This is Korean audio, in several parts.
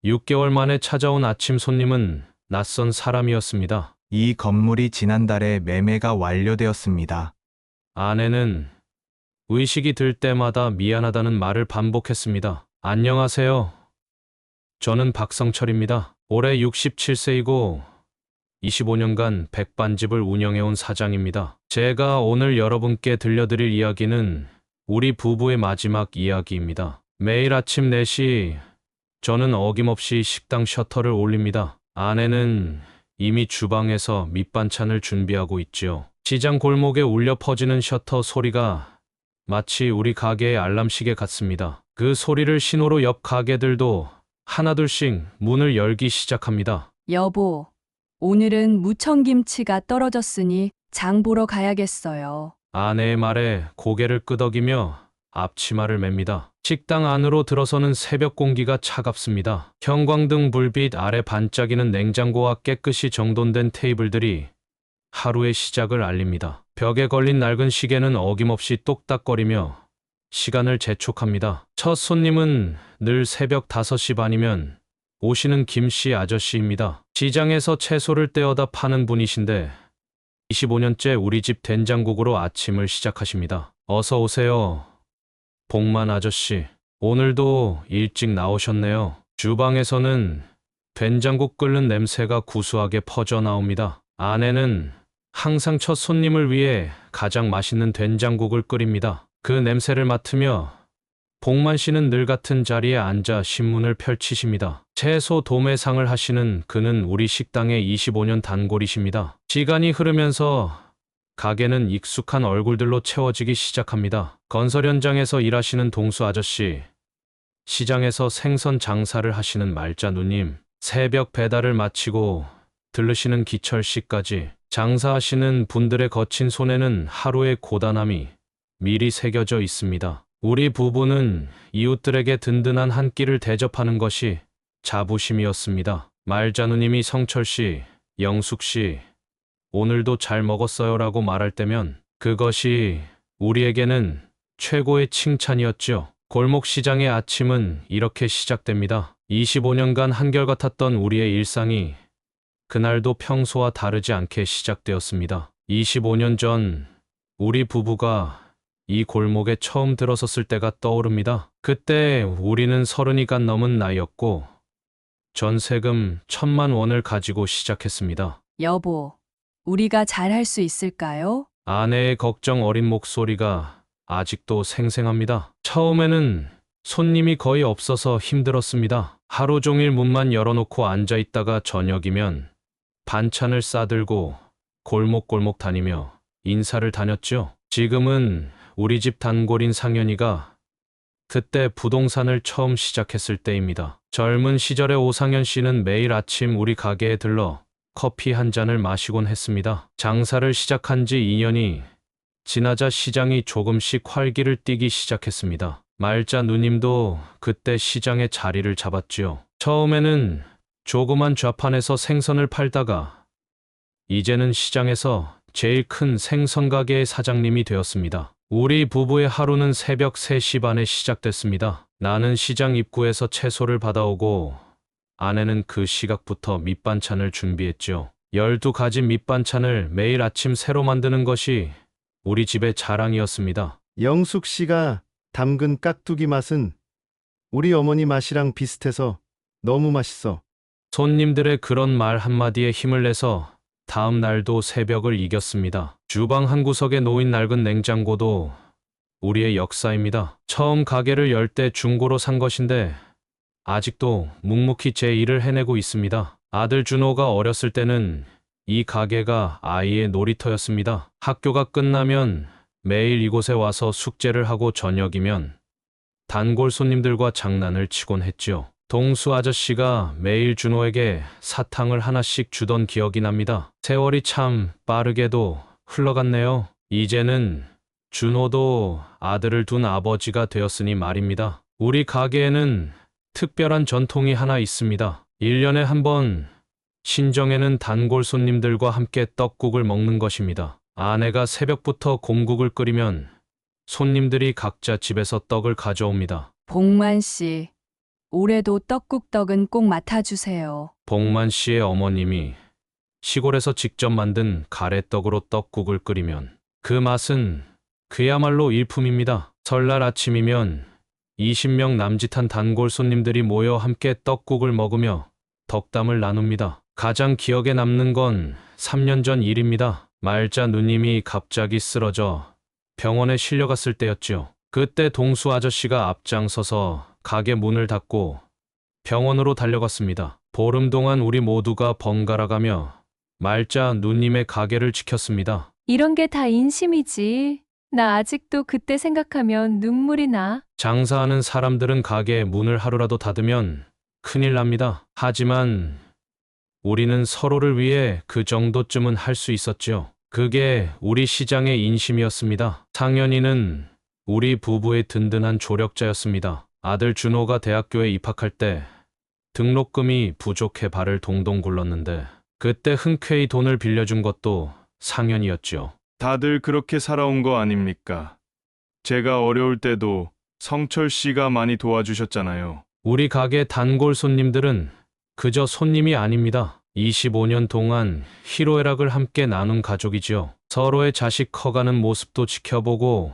6개월 만에 찾아온 아침 손님은 낯선 사람이었습니다. 이 건물이 지난달에 매매가 완료되었습니다. 아내는 의식이 들 때마다 미안하다는 말을 반복했습니다. 안녕하세요. 저는 박성철입니다. 올해 67세이고 25년간 백반집을 운영해온 사장입니다. 제가 오늘 여러분께 들려드릴 이야기는 우리 부부의 마지막 이야기입니다. 매일 아침 4시 저는 어김없이 식당 셔터를 올립니다. 아내는 이미 주방에서 밑반찬을 준비하고 있지요. 시장 골목에 울려 퍼지는 셔터 소리가 마치 우리 가게의 알람시계 같습니다. 그 소리를 신호로 옆 가게들도 하나둘씩 문을 열기 시작합니다. 여보, 오늘은 무청김치가 떨어졌으니 장 보러 가야겠어요. 아내의 말에 고개를 끄덕이며 앞치마를 맵니다. 식당 안으로 들어서는 새벽 공기가 차갑습니다. 형광등 불빛 아래 반짝이는 냉장고와 깨끗이 정돈된 테이블들이 하루의 시작을 알립니다. 벽에 걸린 낡은 시계는 어김없이 똑딱거리며 시간을 재촉합니다. 첫 손님은 늘 새벽 5시 반이면 오시는 김씨 아저씨입니다. 시장에서 채소를 떼어다 파는 분이신데 25년째 우리 집 된장국으로 아침을 시작하십니다. 어서 오세요. 복만 아저씨, 오늘도 일찍 나오셨네요. 주방에서는 된장국 끓는 냄새가 구수하게 퍼져 나옵니다. 아내는 항상 첫 손님을 위해 가장 맛있는 된장국을 끓입니다. 그 냄새를 맡으며 복만 씨는 늘 같은 자리에 앉아 신문을 펼치십니다. 채소 도매상을 하시는 그는 우리 식당의 25년 단골이십니다. 시간이 흐르면서 가게는 익숙한 얼굴들로 채워지기 시작합니다. 건설 현장에서 일하시는 동수 아저씨, 시장에서 생선 장사를 하시는 말자 누님, 새벽 배달을 마치고 들르시는 기철 씨까지 장사하시는 분들의 거친 손에는 하루의 고단함이 미리 새겨져 있습니다. 우리 부부는 이웃들에게 든든한 한 끼를 대접하는 것이 자부심이었습니다. 말자 누님이 성철 씨, 영숙 씨, 오늘도 잘 먹었어요라고 말할 때면 그것이 우리에게는 최고의 칭찬이었죠. 골목 시장의 아침은 이렇게 시작됩니다. 25년간 한결같았던 우리의 일상이 그날도 평소와 다르지 않게 시작되었습니다. 25년 전 우리 부부가 이 골목에 처음 들어섰을 때가 떠오릅니다. 그때 우리는 30이 넘은 나이였고 전세금 1,000만 원을 가지고 시작했습니다. 여보, 우리가 잘할 수 있을까요? 아내의 걱정 어린 목소리가 아직도 생생합니다. 처음에는 손님이 거의 없어서 힘들었습니다. 하루 종일 문만 열어놓고 앉아있다가 저녁이면 반찬을 싸들고 골목골목 다니며 인사를 다녔죠. 지금은 우리 집 단골인 상현이가 그때 부동산을 처음 시작했을 때입니다. 젊은 시절의 오상현 씨는 매일 아침 우리 가게에 들러 커피 한 잔을 마시곤 했습니다. 장사를 시작한 지 2년이 지나자 시장이 조금씩 활기를 띠기 시작했습니다. 말자 누님도 그때 시장에 자리를 잡았지요. 처음에는 조그만 좌판에서 생선을 팔다가 이제는 시장에서 제일 큰 생선 가게의 사장님이 되었습니다. 우리 부부의 하루는 새벽 3시 반에 시작됐습니다. 나는 시장 입구에서 채소를 받아오고 아내는 그 시각부터 밑반찬을 준비했죠. 12가지 밑반찬을 매일 아침 새로 만드는 것이 우리 집의 자랑이었습니다. 영숙 씨가 담근 깍두기 맛은 우리 어머니 맛이랑 비슷해서 너무 맛있어. 손님들의 그런 말 한마디에 힘을 내서 다음 날도 새벽을 이겼습니다. 주방 한 구석에 놓인 낡은 냉장고도 우리의 역사입니다. 처음 가게를 열 때 중고로 산 것인데 아직도 묵묵히 제 일을 해내고 있습니다. 아들 준호가 어렸을 때는 이 가게가 아이의 놀이터였습니다. 학교가 끝나면 매일 이곳에 와서 숙제를 하고 저녁이면 단골 손님들과 장난을 치곤 했죠. 동수 아저씨가 매일 준호에게 사탕을 하나씩 주던 기억이 납니다. 세월이 참 빠르게도 흘러갔네요. 이제는 준호도 아들을 둔 아버지가 되었으니 말입니다. 우리 가게에는 특별한 전통이 하나 있습니다. 1년에 한 번 신정에는 단골 손님들과 함께 떡국을 먹는 것입니다. 아내가 새벽부터 곰국을 끓이면 손님들이 각자 집에서 떡을 가져옵니다. 복만 씨, 올해도 떡국떡은 꼭 맡아주세요. 복만 씨의 어머님이 시골에서 직접 만든 가래떡으로 떡국을 끓이면 그 맛은 그야말로 일품입니다. 설날 아침이면 20명 남짓한 단골 손님들이 모여 함께 떡국을 먹으며 덕담을 나눕니다. 가장 기억에 남는 건 3년 전 일입니다. 말자 누님이 갑자기 쓰러져 병원에 실려갔을 때였죠. 그때 동수 아저씨가 앞장서서 가게 문을 닫고 병원으로 달려갔습니다. 보름 동안 우리 모두가 번갈아가며 말자 누님의 가게를 지켰습니다. 이런 게 다 인심이지. 나 아직도 그때 생각하면 눈물이 나. 장사하는 사람들은 가게 문을 하루라도 닫으면 큰일 납니다. 하지만 우리는 서로를 위해 그 정도쯤은 할 수 있었죠. 그게 우리 시장의 인심이었습니다. 상현이는 우리 부부의 든든한 조력자였습니다. 아들 준호가 대학교에 입학할 때 등록금이 부족해 발을 동동 굴렀는데 그때 흔쾌히 돈을 빌려준 것도 상현이었죠. 다들 그렇게 살아온 거 아닙니까? 제가 어려울 때도 성철 씨가 많이 도와주셨잖아요. 우리 가게 단골 손님들은 그저 손님이 아닙니다. 25년 동안 희로애락을 함께 나눈 가족이지요. 서로의 자식 커가는 모습도 지켜보고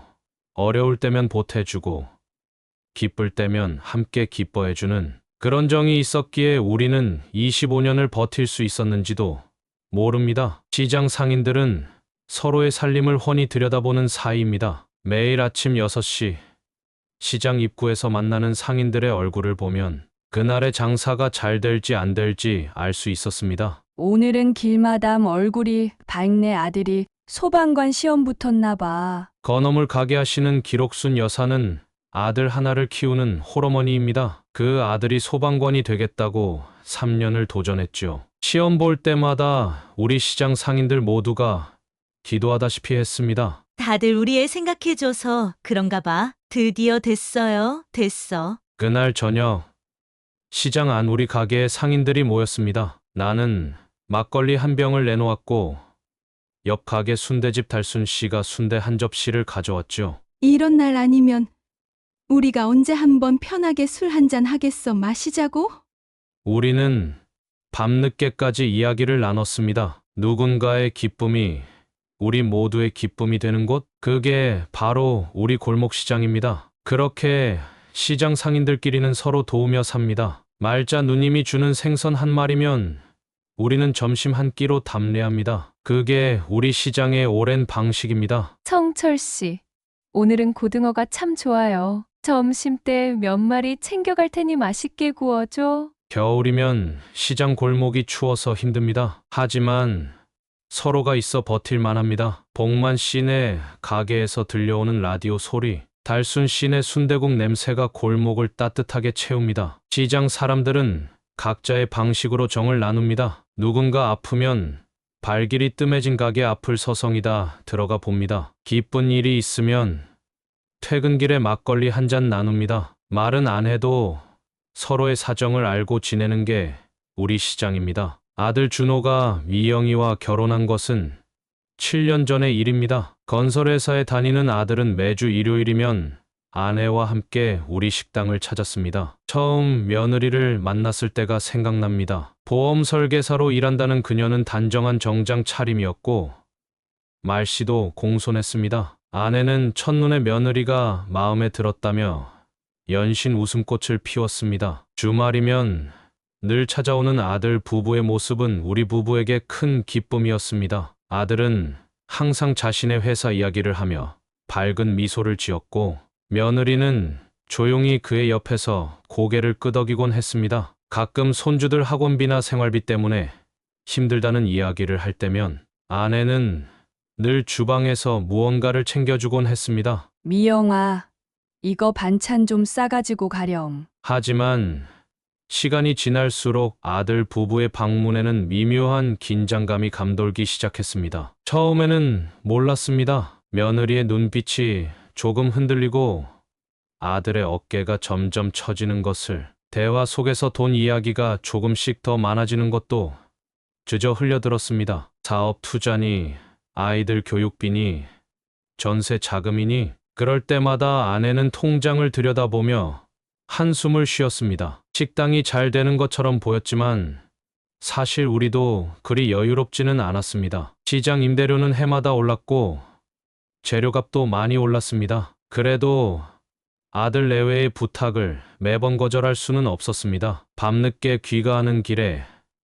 어려울 때면 보태주고 기쁠 때면 함께 기뻐해주는 그런 정이 있었기에 우리는 25년을 버틸 수 있었는지도 모릅니다. 시장 상인들은 서로의 살림을 훤히 들여다보는 사이입니다. 매일 아침 6시 시장 입구에서 만나는 상인들의 얼굴을 보면 그날의 장사가 잘 될지 안 될지 알 수 있었습니다. 오늘은 길마담 얼굴이 밝네. 아들이 소방관 시험 붙었나 봐. 건어물 가게 하시는 기록순 여사는 아들 하나를 키우는 홀어머니입니다. 그 아들이 소방관이 되겠다고 3년을 도전했죠. 시험 볼 때마다 우리 시장 상인들 모두가 기도하다시피 했습니다. 다들 우리 애 생각해줘서 그런가 봐. 드디어 됐어요. 됐어. 그날 저녁 시장 안 우리 가게에 상인들이 모였습니다. 나는 막걸리 한 병을 내놓았고 옆 가게 순대집 달순 씨가 순대 한 접시를 가져왔죠. 이런 날 아니면 우리가 언제 한번 편하게 술 한잔 하겠어. 마시자고? 우리는 밤늦게까지 이야기를 나눴습니다. 누군가의 기쁨이 우리 모두의 기쁨이 되는 곳? 그게 바로 우리 골목시장입니다. 그렇게 시장 상인들끼리는 서로 도우며 삽니다. 말자 누님이 주는 생선 한 마리면 우리는 점심 한 끼로 답례합니다. 그게 우리 시장의 오랜 방식입니다. 성철 씨, 오늘은 고등어가 참 좋아요. 점심 때 몇 마리 챙겨갈 테니 맛있게 구워줘. 겨울이면 시장 골목이 추워서 힘듭니다. 하지만 서로가 있어 버틸 만합니다. 복만 씨네 가게에서 들려오는 라디오 소리, 달순 씨네 순대국 냄새가 골목을 따뜻하게 채웁니다. 시장 사람들은 각자의 방식으로 정을 나눕니다. 누군가 아프면 발길이 뜸해진 가게 앞을 서성이다 들어가 봅니다. 기쁜 일이 있으면 퇴근길에 막걸리 한 잔 나눕니다. 말은 안 해도 서로의 사정을 알고 지내는 게 우리 시장입니다. 아들 준호가 미영이와 결혼한 것은 7년 전의 일입니다. 건설회사에 다니는 아들은 매주 일요일이면 아내와 함께 우리 식당을 찾았습니다. 처음 며느리를 만났을 때가 생각납니다. 보험 설계사로 일한다는 그녀는 단정한 정장 차림이었고 말씨도 공손했습니다. 아내는 첫눈에 며느리가 마음에 들었다며 연신 웃음꽃을 피웠습니다. 주말이면 늘 찾아오는 아들 부부의 모습은 우리 부부에게 큰 기쁨이었습니다. 아들은 항상 자신의 회사 이야기를 하며 밝은 미소를 지었고 며느리는 조용히 그의 옆에서 고개를 끄덕이곤 했습니다. 가끔 손주들 학원비나 생활비 때문에 힘들다는 이야기를 할 때면 아내는 늘 주방에서 무언가를 챙겨주곤 했습니다. 미영아, 이거 반찬 좀 싸가지고 가렴. 하지만 시간이 지날수록 아들 부부의 방문에는 미묘한 긴장감이 감돌기 시작했습니다. 처음에는 몰랐습니다. 며느리의 눈빛이 조금 흔들리고 아들의 어깨가 점점 처지는 것을, 대화 속에서 돈 이야기가 조금씩 더 많아지는 것도 그저 흘려들었습니다. 사업 투자니, 아이들 교육비니, 전세 자금이니, 그럴 때마다 아내는 통장을 들여다보며 한숨을 쉬었습니다. 식당이 잘 되는 것처럼 보였지만 사실 우리도 그리 여유롭지는 않았습니다. 시장 임대료는 해마다 올랐고 재료값도 많이 올랐습니다. 그래도 아들 내외의 부탁을 매번 거절할 수는 없었습니다. 밤늦게 귀가하는 길에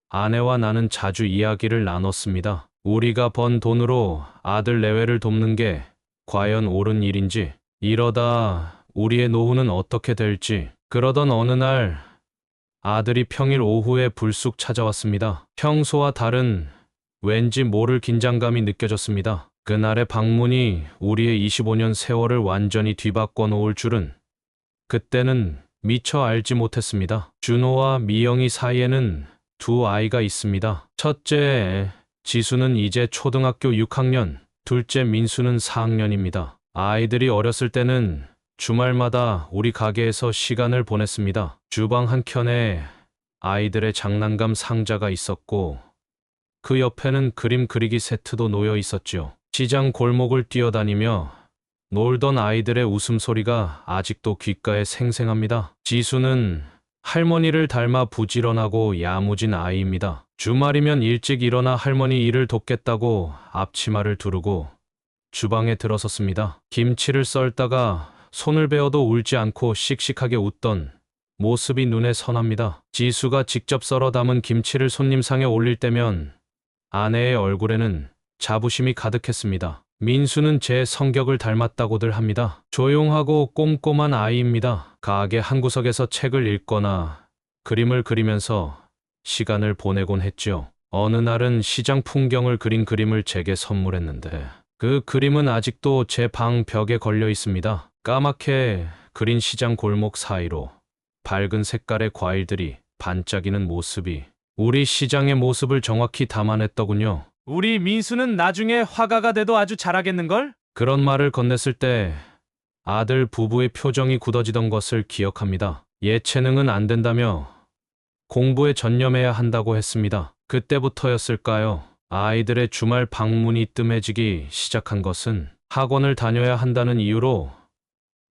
아내와 나는 자주 이야기를 나눴습니다. 우리가 번 돈으로 아들 내외를 돕는 게 과연 옳은 일인지, 이러다 우리의 노후는 어떻게 될지. 그러던 어느 날 아들이 평일 오후에 불쑥 찾아왔습니다. 평소와 다른 왠지 모를 긴장감이 느껴졌습니다. 그날의 방문이 우리의 25년 세월을 완전히 뒤바꿔 놓을 줄은 그때는 미처 알지 못했습니다. 준호와 미영이 사이에는 두 아이가 있습니다. 첫째 지수는 이제 초등학교 6학년, 둘째 민수는 4학년입니다. 아이들이 어렸을 때는 주말마다 우리 가게에서 시간을 보냈습니다. 주방 한켠에 아이들의 장난감 상자가 있었고 그 옆에는 그림 그리기 세트도 놓여 있었죠. 시장 골목을 뛰어다니며 놀던 아이들의 웃음소리가 아직도 귓가에 생생합니다. 지수는 할머니를 닮아 부지런하고 야무진 아이입니다. 주말이면 일찍 일어나 할머니 일을 돕겠다고 앞치마를 두르고 주방에 들어섰습니다. 김치를 썰다가 손을 베어도 울지 않고 씩씩하게 웃던 모습이 눈에 선합니다. 지수가 직접 썰어 담은 김치를 손님상에 올릴 때면 아내의 얼굴에는 자부심이 가득했습니다. 민수는 제 성격을 닮았다고들 합니다. 조용하고 꼼꼼한 아이입니다. 가게 한 구석에서 책을 읽거나 그림을 그리면서 시간을 보내곤 했죠. 어느 날은 시장 풍경을 그린 그림을 제게 선물했는데 그 그림은 아직도 제 방 벽에 걸려 있습니다. 까맣게 그린 시장 골목 사이로 밝은 색깔의 과일들이 반짝이는 모습이 우리 시장의 모습을 정확히 담아냈더군요. 우리 민수는 나중에 화가가 돼도 아주 잘하겠는걸? 그런 말을 건넸을 때 아들 부부의 표정이 굳어지던 것을 기억합니다. 예체능은 안 된다며 공부에 전념해야 한다고 했습니다. 그때부터였을까요? 아이들의 주말 방문이 뜸해지기 시작한 것은 학원을 다녀야 한다는 이유로,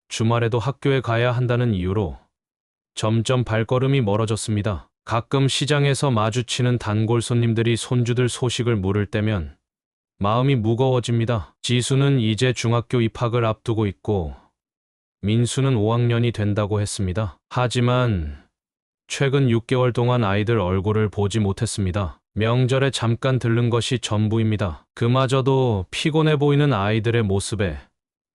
주말에도 학교에 가야 한다는 이유로 점점 발걸음이 멀어졌습니다. 가끔 시장에서 마주치는 단골 손님들이 손주들 소식을 물을 때면 마음이 무거워집니다. 지수는 이제 중학교 입학을 앞두고 있고 민수는 5학년이 된다고 했습니다. 하지만 최근 6개월 동안 아이들 얼굴을 보지 못했습니다. 명절에 잠깐 들른 것이 전부입니다. 그마저도 피곤해 보이는 아이들의 모습에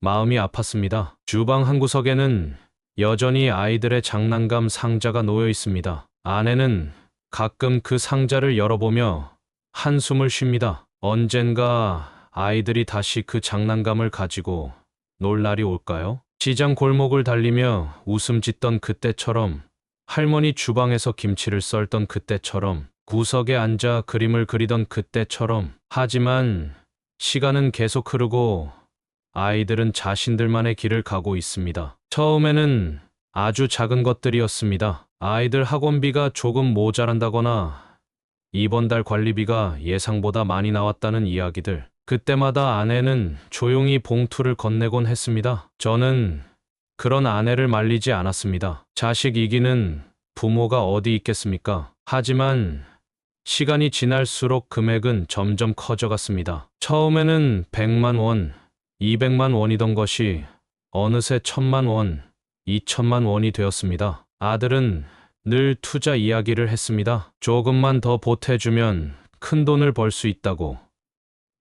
마음이 아팠습니다. 주방 한 구석에는 여전히 아이들의 장난감 상자가 놓여 있습니다. 아내는 가끔 그 상자를 열어보며 한숨을 쉽니다. 언젠가 아이들이 다시 그 장난감을 가지고 놀 날이 올까요? 시장 골목을 달리며 웃음 짓던 그때처럼, 할머니 주방에서 김치를 썰던 그때처럼, 구석에 앉아 그림을 그리던 그때처럼. 하지만 시간은 계속 흐르고 아이들은 자신들만의 길을 가고 있습니다. 처음에는 아주 작은 것들이었습니다. 아이들 학원비가 조금 모자란다거나 이번 달 관리비가 예상보다 많이 나왔다는 이야기들. 그때마다 아내는 조용히 봉투를 건네곤 했습니다. 저는 그런 아내를 말리지 않았습니다. 자식 이기는 부모가 어디 있겠습니까? 하지만 시간이 지날수록 금액은 점점 커져갔습니다. 처음에는 100만 원, 200만 원이던 것이 어느새 1000만 원, 2천만 원이 되었습니다. 아들은 늘 투자 이야기를 했습니다. 조금만 더 보태주면 큰 돈을 벌 수 있다고.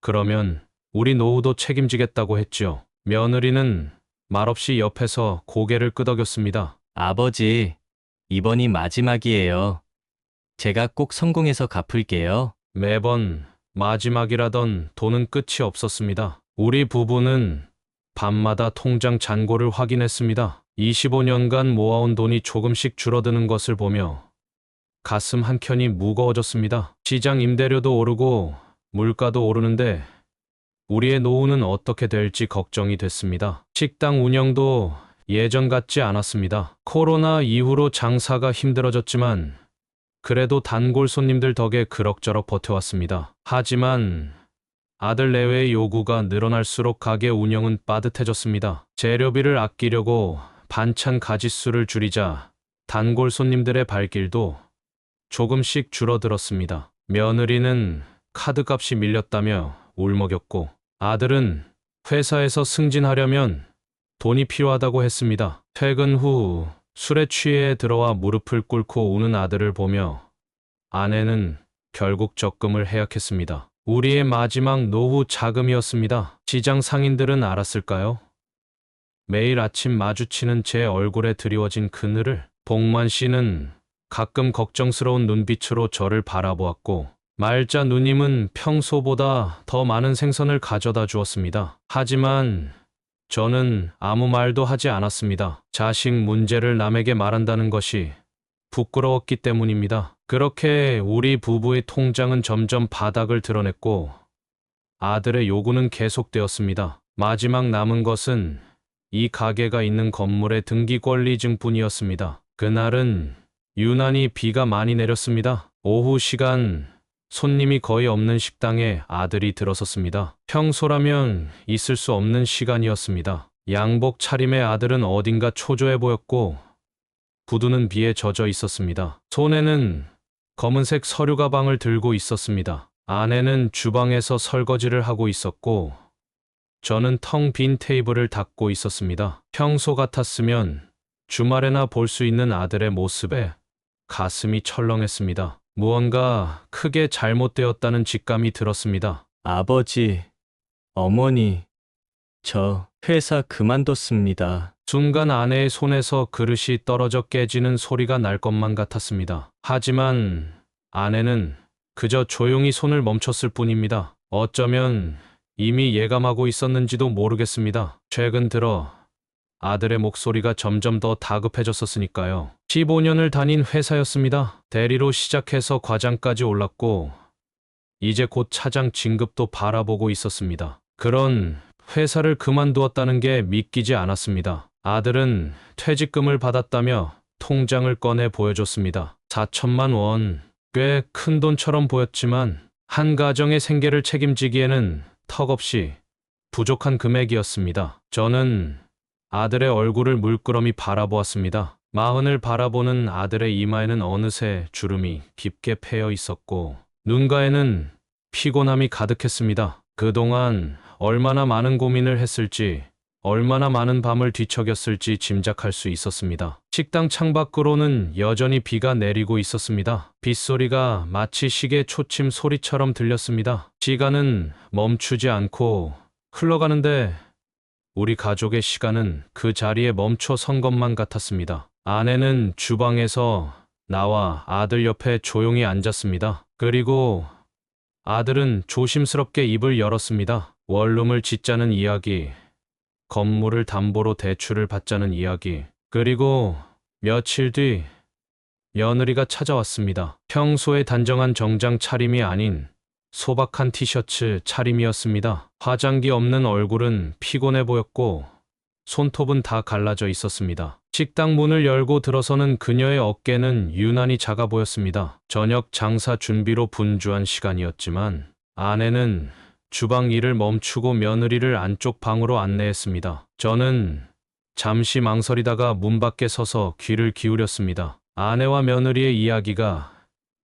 그러면 우리 노후도 책임지겠다고 했죠. 며느리는 말없이 옆에서 고개를 끄덕였습니다. 아버지, 이번이 마지막이에요. 제가 꼭 성공해서 갚을게요. 매번 마지막이라던 돈은 끝이 없었습니다. 우리 부부는 밤마다 통장 잔고를 확인했습니다. 25년간 모아온 돈이 조금씩 줄어드는 것을 보며 가슴 한켠이 무거워졌습니다. 시장 임대료도 오르고 물가도 오르는데 우리의 노후는 어떻게 될지 걱정이 됐습니다. 식당 운영도 예전 같지 않았습니다. 코로나 이후로 장사가 힘들어졌지만 그래도 단골 손님들 덕에 그럭저럭 버텨왔습니다. 하지만 아들 내외의 요구가 늘어날수록 가게 운영은 빠듯해졌습니다. 재료비를 아끼려고 반찬 가짓수를 줄이자 단골 손님들의 발길도 조금씩 줄어들었습니다. 며느리는 카드값이 밀렸다며 울먹였고 아들은 회사에서 승진하려면 돈이 필요하다고 했습니다. 퇴근 후 술에 취해 들어와 무릎을 꿇고 우는 아들을 보며 아내는 결국 적금을 해약했습니다. 우리의 마지막 노후 자금이었습니다. 시장 상인들은 알았을까요? 매일 아침 마주치는 제 얼굴에 드리워진 그늘을 복만 씨는 가끔 걱정스러운 눈빛으로 저를 바라보았고 말자 누님은 평소보다 더 많은 생선을 가져다 주었습니다. 하지만 저는 아무 말도 하지 않았습니다. 자식 문제를 남에게 말한다는 것이 부끄러웠기 때문입니다. 그렇게 우리 부부의 통장은 점점 바닥을 드러냈고 아들의 요구는 계속되었습니다. 마지막 남은 것은 이 가게가 있는 건물의 등기 권리증뿐이었습니다. 그날은 유난히 비가 많이 내렸습니다. 오후 시간 손님이 거의 없는 식당에 아들이 들어섰습니다. 평소라면 있을 수 없는 시간이었습니다. 양복 차림의 아들은 어딘가 초조해 보였고 구두는 비에 젖어 있었습니다. 손에는 검은색 서류 가방을 들고 있었습니다. 아내는 주방에서 설거지를 하고 있었고 저는 텅 빈 테이블을 닦고 있었습니다. 평소 같았으면 주말에나 볼 수 있는 아들의 모습에 가슴이 철렁했습니다. 무언가 크게 잘못되었다는 직감이 들었습니다. 아버지, 어머니, 저 회사 그만뒀습니다. 순간 아내의 손에서 그릇이 떨어져 깨지는 소리가 날 것만 같았습니다. 하지만 아내는 그저 조용히 손을 멈췄을 뿐입니다. 어쩌면 이미 예감하고 있었는지도 모르겠습니다. 최근 들어 아들의 목소리가 점점 더 다급해졌었으니까요. 15년을 다닌 회사였습니다. 대리로 시작해서 과장까지 올랐고 이제 곧 차장 진급도 바라보고 있었습니다. 그런 회사를 그만두었다는 게 믿기지 않았습니다. 아들은 퇴직금을 받았다며 통장을 꺼내 보여줬습니다. 4천만 원. 꽤 큰 돈처럼 보였지만 한 가정의 생계를 책임지기에는 턱없이 부족한 금액이었습니다. 저는 아들의 얼굴을 물끄러미 바라보았습니다. 마흔을 바라보는 아들의 이마에는 어느새 주름이 깊게 패여 있었고 눈가에는 피곤함이 가득했습니다. 그동안 얼마나 많은 고민을 했을지, 얼마나 많은 밤을 뒤척였을지 짐작할 수 있었습니다. 식당 창밖으로는 여전히 비가 내리고 있었습니다. 빗소리가 마치 시계 초침 소리처럼 들렸습니다. 시간은 멈추지 않고 흘러가는데 우리 가족의 시간은 그 자리에 멈춰 선 것만 같았습니다. 아내는 주방에서 나와 아들 옆에 조용히 앉았습니다. 그리고 아들은 조심스럽게 입을 열었습니다. 원룸을 짓자는 이야기, 건물을 담보로 대출을 받자는 이야기, 그리고 며칠 뒤 며느리가 찾아왔습니다. 평소의 단정한 정장 차림이 아닌 소박한 티셔츠 차림이었습니다. 화장기 없는 얼굴은 피곤해 보였고 손톱은 다 갈라져 있었습니다. 식당 문을 열고 들어서는 그녀의 어깨는 유난히 작아 보였습니다. 저녁 장사 준비로 분주한 시간이었지만 아내는 주방 일을 멈추고 며느리를 안쪽 방으로 안내했습니다. 저는 잠시 망설이다가 문 밖에 서서 귀를 기울였습니다. 아내와 며느리의 이야기가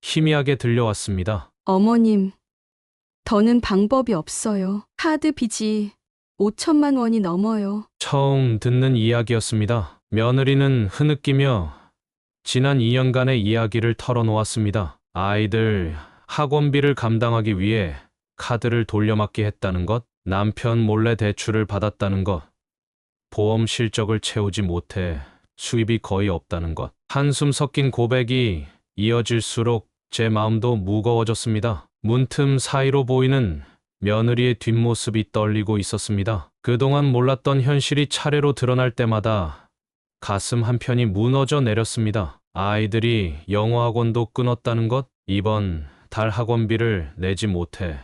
희미하게 들려왔습니다. 어머님, 더는 방법이 없어요. 카드 빚이 5천만 원이 넘어요. 처음 듣는 이야기였습니다. 며느리는 흐느끼며 지난 2년간의 이야기를 털어놓았습니다. 아이들 학원비를 감당하기 위해 카드를 돌려막기 했다는 것, 남편 몰래 대출을 받았다는 것, 보험 실적을 채우지 못해 수입이 거의 없다는 것. 한숨 섞인 고백이 이어질수록 제 마음도 무거워졌습니다. 문틈 사이로 보이는 며느리의 뒷모습이 떨리고 있었습니다. 그동안 몰랐던 현실이 차례로 드러날 때마다 가슴 한편이 무너져 내렸습니다. 아이들이 영어학원도 끊었다는 것, 이번 달 학원비를 내지 못해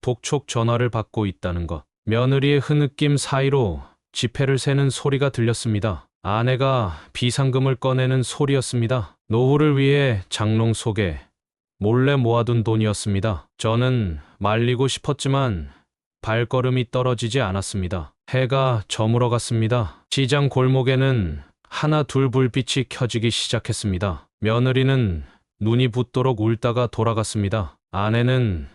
독촉 전화를 받고 있다는 것, 며느리의 흐느낌 사이로 지폐를 세는 소리가 들렸습니다. 아내가 비상금을 꺼내는 소리였습니다. 노후를 위해 장롱 속에 몰래 모아둔 돈이었습니다. 저는 말리고 싶었지만 발걸음이 떨어지지 않았습니다. 해가 저물어 갔습니다. 시장 골목에는 하나 둘 불빛이 켜지기 시작했습니다. 며느리는 눈이 붓도록 울다가 돌아갔습니다. 아내는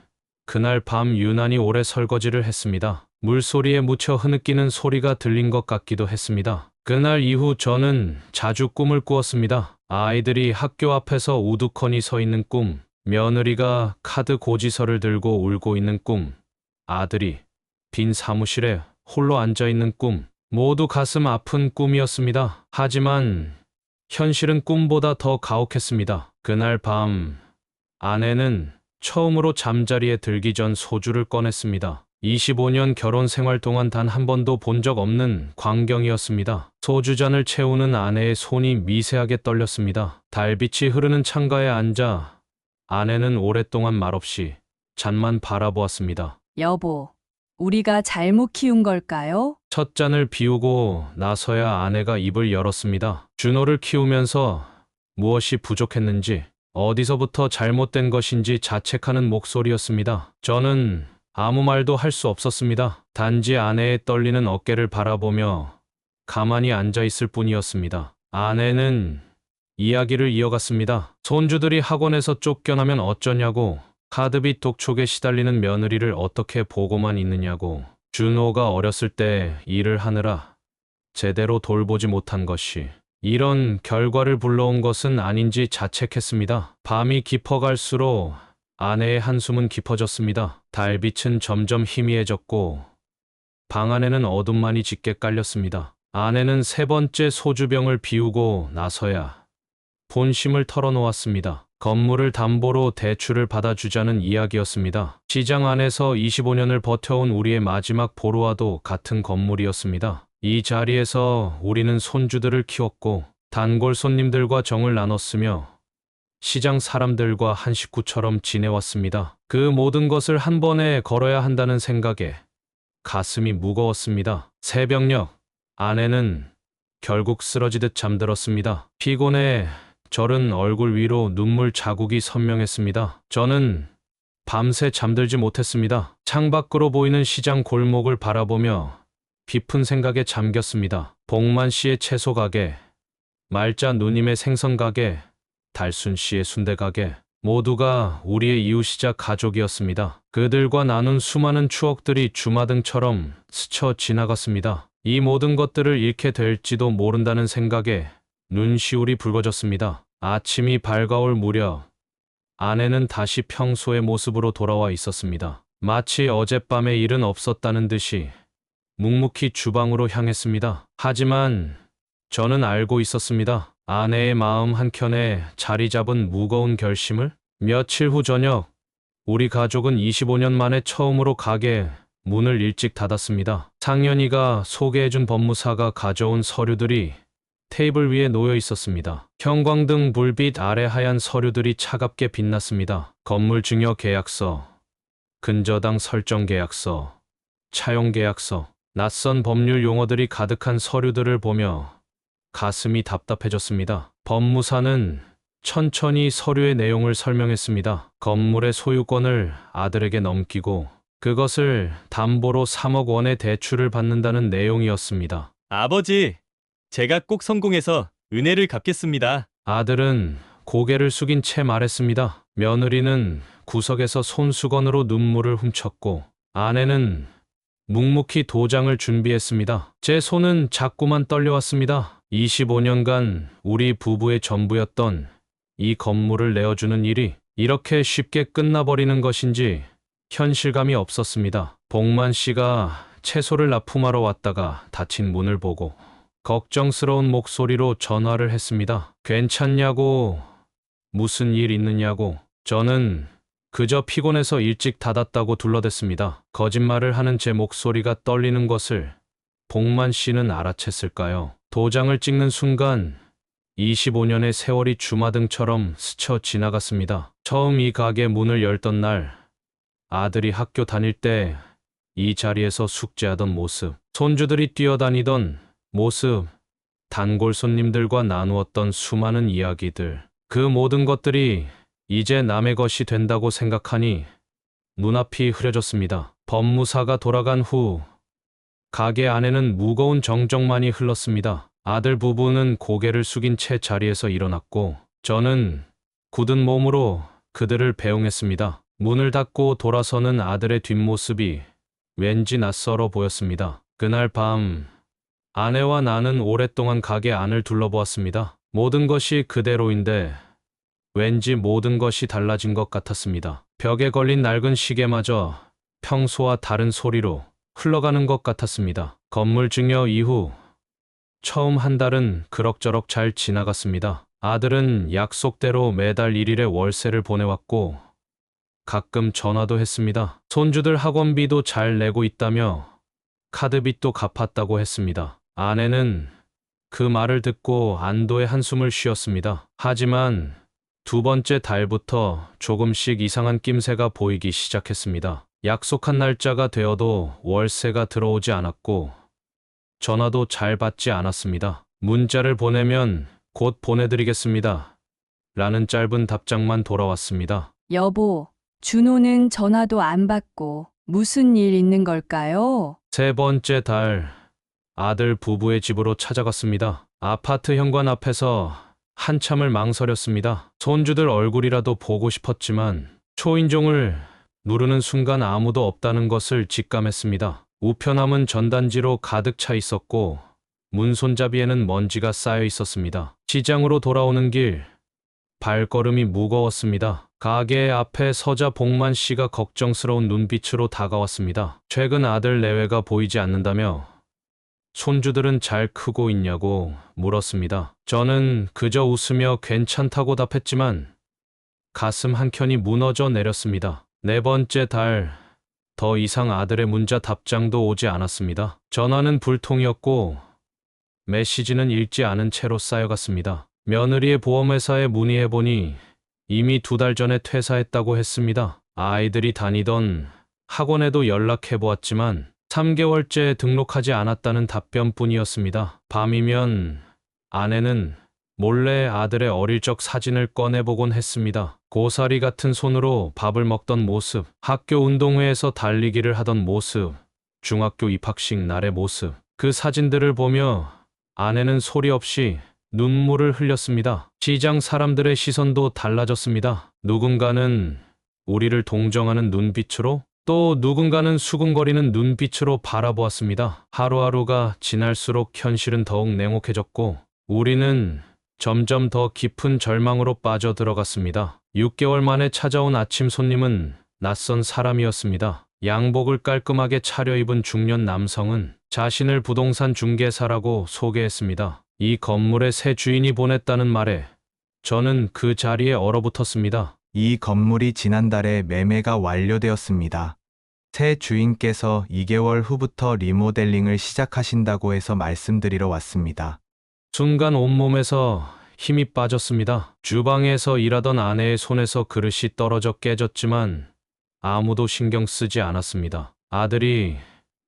그날 밤 유난히 오래 설거지를 했습니다. 물소리에 묻혀 흐느끼는 소리가 들린 것 같기도 했습니다. 그날 이후 저는 자주 꿈을 꾸었습니다. 아이들이 학교 앞에서 우두커니 서 있는 꿈, 며느리가 카드 고지서를 들고 울고 있는 꿈, 아들이 빈 사무실에 홀로 앉아 있는 꿈, 모두 가슴 아픈 꿈이었습니다. 하지만 현실은 꿈보다 더 가혹했습니다. 그날 밤 아내는 처음으로 잠자리에 들기 전 소주를 꺼냈습니다. 25년 결혼 생활 동안 단 한 번도 본 적 없는 광경이었습니다. 소주잔을 채우는 아내의 손이 미세하게 떨렸습니다. 달빛이 흐르는 창가에 앉아 아내는 오랫동안 말없이 잔만 바라보았습니다. 여보, 우리가 잘못 키운 걸까요? 첫 잔을 비우고 나서야 아내가 입을 열었습니다. 준호를 키우면서 무엇이 부족했는지, 어디서부터 잘못된 것인지 자책하는 목소리였습니다. 저는 아무 말도 할 수 없었습니다. 단지 아내의 떨리는 어깨를 바라보며 가만히 앉아 있을 뿐이었습니다. 아내는 이야기를 이어갔습니다. 손주들이 학원에서 쫓겨나면 어쩌냐고, 카드빚 독촉에 시달리는 며느리를 어떻게 보고만 있느냐고, 준호가 어렸을 때 일을 하느라 제대로 돌보지 못한 것이 이런 결과를 불러온 것은 아닌지 자책했습니다. 밤이 깊어갈수록 아내의 한숨은 깊어졌습니다. 달빛은 점점 희미해졌고 방 안에는 어둠만이 짙게 깔렸습니다. 아내는 세 번째 소주병을 비우고 나서야 본심을 털어놓았습니다. 건물을 담보로 대출을 받아주자는 이야기였습니다. 시장 안에서 25년을 버텨온 우리의 마지막 보루와도 같은 건물이었습니다. 이 자리에서 우리는 손주들을 키웠고 단골 손님들과 정을 나눴으며 시장 사람들과 한 식구처럼 지내왔습니다. 그 모든 것을 한 번에 걸어야 한다는 생각에 가슴이 무거웠습니다. 새벽녘 아내는 결국 쓰러지듯 잠들었습니다. 피곤해 절은 얼굴 위로 눈물 자국이 선명했습니다. 저는 밤새 잠들지 못했습니다. 창밖으로 보이는 시장 골목을 바라보며 깊은 생각에 잠겼습니다. 복만 씨의 채소 가게, 말자 누님의 생선 가게, 달순 씨의 순대 가게, 모두가 우리의 이웃이자 가족이었습니다. 그들과 나눈 수많은 추억들이 주마등처럼 스쳐 지나갔습니다. 이 모든 것들을 잃게 될지도 모른다는 생각에 눈시울이 붉어졌습니다. 아침이 밝아올 무렵 아내는 다시 평소의 모습으로 돌아와 있었습니다. 마치 어젯밤의 일은 없었다는 듯이 묵묵히 주방으로 향했습니다. 하지만 저는 알고 있었습니다. 아내의 마음 한켠에 자리 잡은 무거운 결심을. 며칠 후 저녁, 우리 가족은 25년 만에 처음으로 가게 문을 일찍 닫았습니다. 상현이가 소개해준 법무사가 가져온 서류들이 테이블 위에 놓여 있었습니다. 형광등 불빛 아래 하얀 서류들이 차갑게 빛났습니다. 건물 증여 계약서, 근저당 설정 계약서, 차용 계약서, 낯선 법률 용어들이 가득한 서류들을 보며 가슴이 답답해졌습니다. 법무사는 천천히 서류의 내용을 설명했습니다. 건물의 소유권을 아들에게 넘기고 그것을 담보로 3억 원의 대출을 받는다는 내용이었습니다. 아버지, 제가 꼭 성공해서 은혜를 갚겠습니다. 아들은 고개를 숙인 채 말했습니다. 며느리는 구석에서 손수건으로 눈물을 훔쳤고 아내는 묵묵히 도장을 준비했습니다. 제 손은 자꾸만 떨려왔습니다. 25년간 우리 부부의 전부였던 이 건물을 내어주는 일이 이렇게 쉽게 끝나버리는 것인지 현실감이 없었습니다. 복만 씨가 채소를 납품하러 왔다가 닫힌 문을 보고 걱정스러운 목소리로 전화를 했습니다. 괜찮냐고, 무슨 일 있느냐고. 저는 그저 피곤해서 일찍 닫았다고 둘러댔습니다. 거짓말을 하는 제 목소리가 떨리는 것을 복만 씨는 알아챘을까요? 도장을 찍는 순간 25년의 세월이 주마등처럼 스쳐 지나갔습니다. 처음 이 가게 문을 열던 날, 아들이 학교 다닐 때 이 자리에서 숙제하던 모습, 손주들이 뛰어다니던 모습, 단골 손님들과 나누었던 수많은 이야기들, 그 모든 것들이 이제 남의 것이 된다고 생각하니 눈앞이 흐려졌습니다. 법무사가 돌아간 후 가게 안에는 무거운 정적만이 흘렀습니다. 아들 부부는 고개를 숙인 채 자리에서 일어났고 저는 굳은 몸으로 그들을 배웅했습니다. 문을 닫고 돌아서는 아들의 뒷모습이 왠지 낯설어 보였습니다. 그날 밤 아내와 나는 오랫동안 가게 안을 둘러보았습니다. 모든 것이 그대로인데 왠지 모든 것이 달라진 것 같았습니다. 벽에 걸린 낡은 시계마저 평소와 다른 소리로 흘러가는 것 같았습니다. 건물 증여 이후 처음 한 달은 그럭저럭 잘 지나갔습니다. 아들은 약속대로 매달 1일에 월세를 보내왔고 가끔 전화도 했습니다. 손주들 학원비도 잘 내고 있다며 카드빚도 갚았다고 했습니다. 아내는 그 말을 듣고 안도의 한숨을 쉬었습니다. 하지만 두 번째 달부터 조금씩 이상한 낌새가 보이기 시작했습니다. 약속한 날짜가 되어도 월세가 들어오지 않았고 전화도 잘 받지 않았습니다. 문자를 보내면 곧 보내드리겠습니다. 라는 짧은 답장만 돌아왔습니다. 여보, 준호는 전화도 안 받고 무슨 일 있는 걸까요? 세 번째 달, 아들 부부의 집으로 찾아갔습니다. 아파트 현관 앞에서 한참을 망설였습니다. 손주들 얼굴이라도 보고 싶었지만 초인종을 누르는 순간 아무도 없다는 것을 직감했습니다. 우편함은 전단지로 가득 차 있었고 문 손잡이에는 먼지가 쌓여 있었습니다. 시장으로 돌아오는 길, 발걸음이 무거웠습니다. 가게 앞에 서자 복만 씨가 걱정스러운 눈빛으로 다가왔습니다. 최근 아들 내외가 보이지 않는다며 손주들은 잘 크고 있냐고 물었습니다. 저는 그저 웃으며 괜찮다고 답했지만 가슴 한켠이 무너져 내렸습니다. 네 번째 달, 더 이상 아들의 문자 답장도 오지 않았습니다. 전화는 불통이었고 메시지는 읽지 않은 채로 쌓여갔습니다. 며느리의 보험회사에 문의해보니 이미 2달 전에 퇴사했다고 했습니다. 아이들이 다니던 학원에도 연락해보았지만 3개월째 등록하지 않았다는 답변뿐이었습니다. 밤이면 아내는 몰래 아들의 어릴 적 사진을 꺼내보곤 했습니다. 고사리 같은 손으로 밥을 먹던 모습, 학교 운동회에서 달리기를 하던 모습, 중학교 입학식 날의 모습. 그 사진들을 보며 아내는 소리 없이 눈물을 흘렸습니다. 시장 사람들의 시선도 달라졌습니다. 누군가는 우리를 동정하는 눈빛으로, 또 누군가는 수군거리는 눈빛으로 바라보았습니다. 하루하루가 지날수록 현실은 더욱 냉혹해졌고 우리는 점점 더 깊은 절망으로 빠져들어갔습니다. 6개월 만에 찾아온 아침 손님은 낯선 사람이었습니다. 양복을 깔끔하게 차려입은 중년 남성은 자신을 부동산 중개사라고 소개했습니다. 이 건물의 새 주인이 보냈다는 말에 저는 그 자리에 얼어붙었습니다. 이 건물이 지난달에 매매가 완료되었습니다. 새 주인께서 2개월 후부터 리모델링을 시작하신다고 해서 말씀드리러 왔습니다. 순간 온몸에서 힘이 빠졌습니다. 주방에서 일하던 아내의 손에서 그릇이 떨어져 깨졌지만 아무도 신경 쓰지 않았습니다. 아들이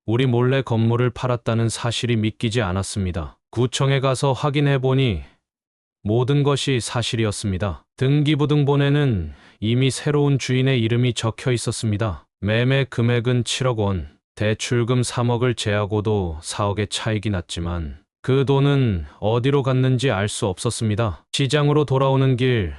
우리 몰래 건물을 팔았다는 사실이 믿기지 않았습니다. 구청에 가서 확인해 보니 모든 것이 사실이었습니다. 등기부등본에는 이미 새로운 주인의 이름이 적혀 있었습니다. 매매 금액은 7억 원, 대출금 3억을 제하고도 4억의 차익이 났지만 그 돈은 어디로 갔는지 알 수 없었습니다. 시장으로 돌아오는 길,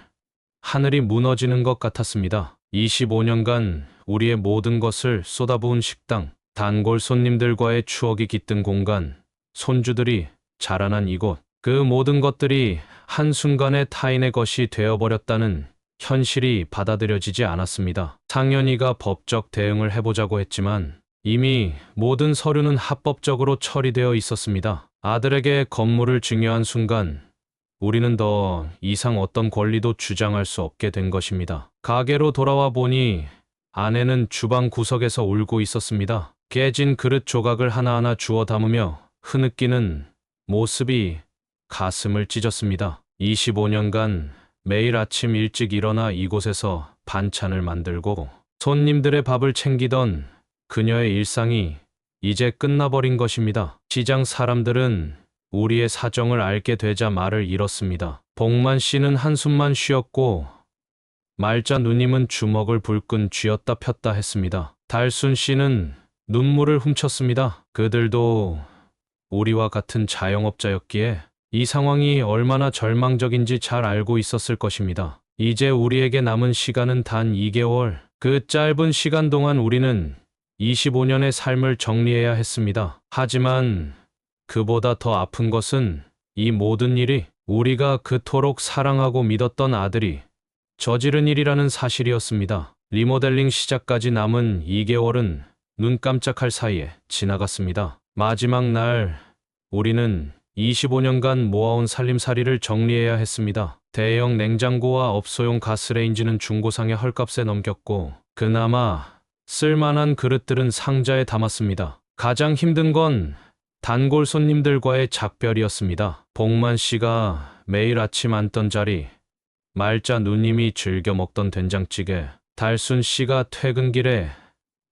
하늘이 무너지는 것 같았습니다. 25년간 우리의 모든 것을 쏟아부은 식당, 단골 손님들과의 추억이 깃든 공간, 손주들이 자라난 이곳, 그 모든 것들이 한순간에 타인의 것이 되어버렸다는 현실이 받아들여지지 않았습니다. 상현이가 법적 대응을 해보자고 했지만 이미 모든 서류는 합법적으로 처리되어 있었습니다. 아들에게 건물을 증여한 순간 우리는 더 이상 어떤 권리도 주장할 수 없게 된 것입니다. 가게로 돌아와 보니 아내는 주방 구석에서 울고 있었습니다. 깨진 그릇 조각을 하나하나 주워 담으며 흐느끼는 모습이 가슴을 찢었습니다. 25년간 매일 아침 일찍 일어나 이곳에서 반찬을 만들고 손님들의 밥을 챙기던 그녀의 일상이 이제 끝나버린 것입니다. 시장 사람들은 우리의 사정을 알게 되자 말을 잃었습니다. 복만 씨는 한숨만 쉬었고 말자 누님은 주먹을 불끈 쥐었다 폈다 했습니다. 달순 씨는 눈물을 훔쳤습니다. 그들도 우리와 같은 자영업자였기에 이 상황이 얼마나 절망적인지 잘 알고 있었을 것입니다. 이제 우리에게 남은 시간은 단 2개월. 그 짧은 시간 동안 우리는 25년의 삶을 정리해야 했습니다. 하지만 그보다 더 아픈 것은 이 모든 일이 우리가 그토록 사랑하고 믿었던 아들이 저지른 일이라는 사실이었습니다. 리모델링 시작까지 남은 2개월은 눈 깜짝할 사이에 지나갔습니다. 마지막 날 우리는 25년간 모아온 살림살이를 정리해야 했습니다. 대형 냉장고와 업소용 가스레인지는 중고상의 헐값에 넘겼고 그나마 쓸만한 그릇들은 상자에 담았습니다. 가장 힘든 건 단골 손님들과의 작별이었습니다. 복만 씨가 매일 아침 앉던 자리, 말자 누님이 즐겨 먹던 된장찌개, 달순 씨가 퇴근길에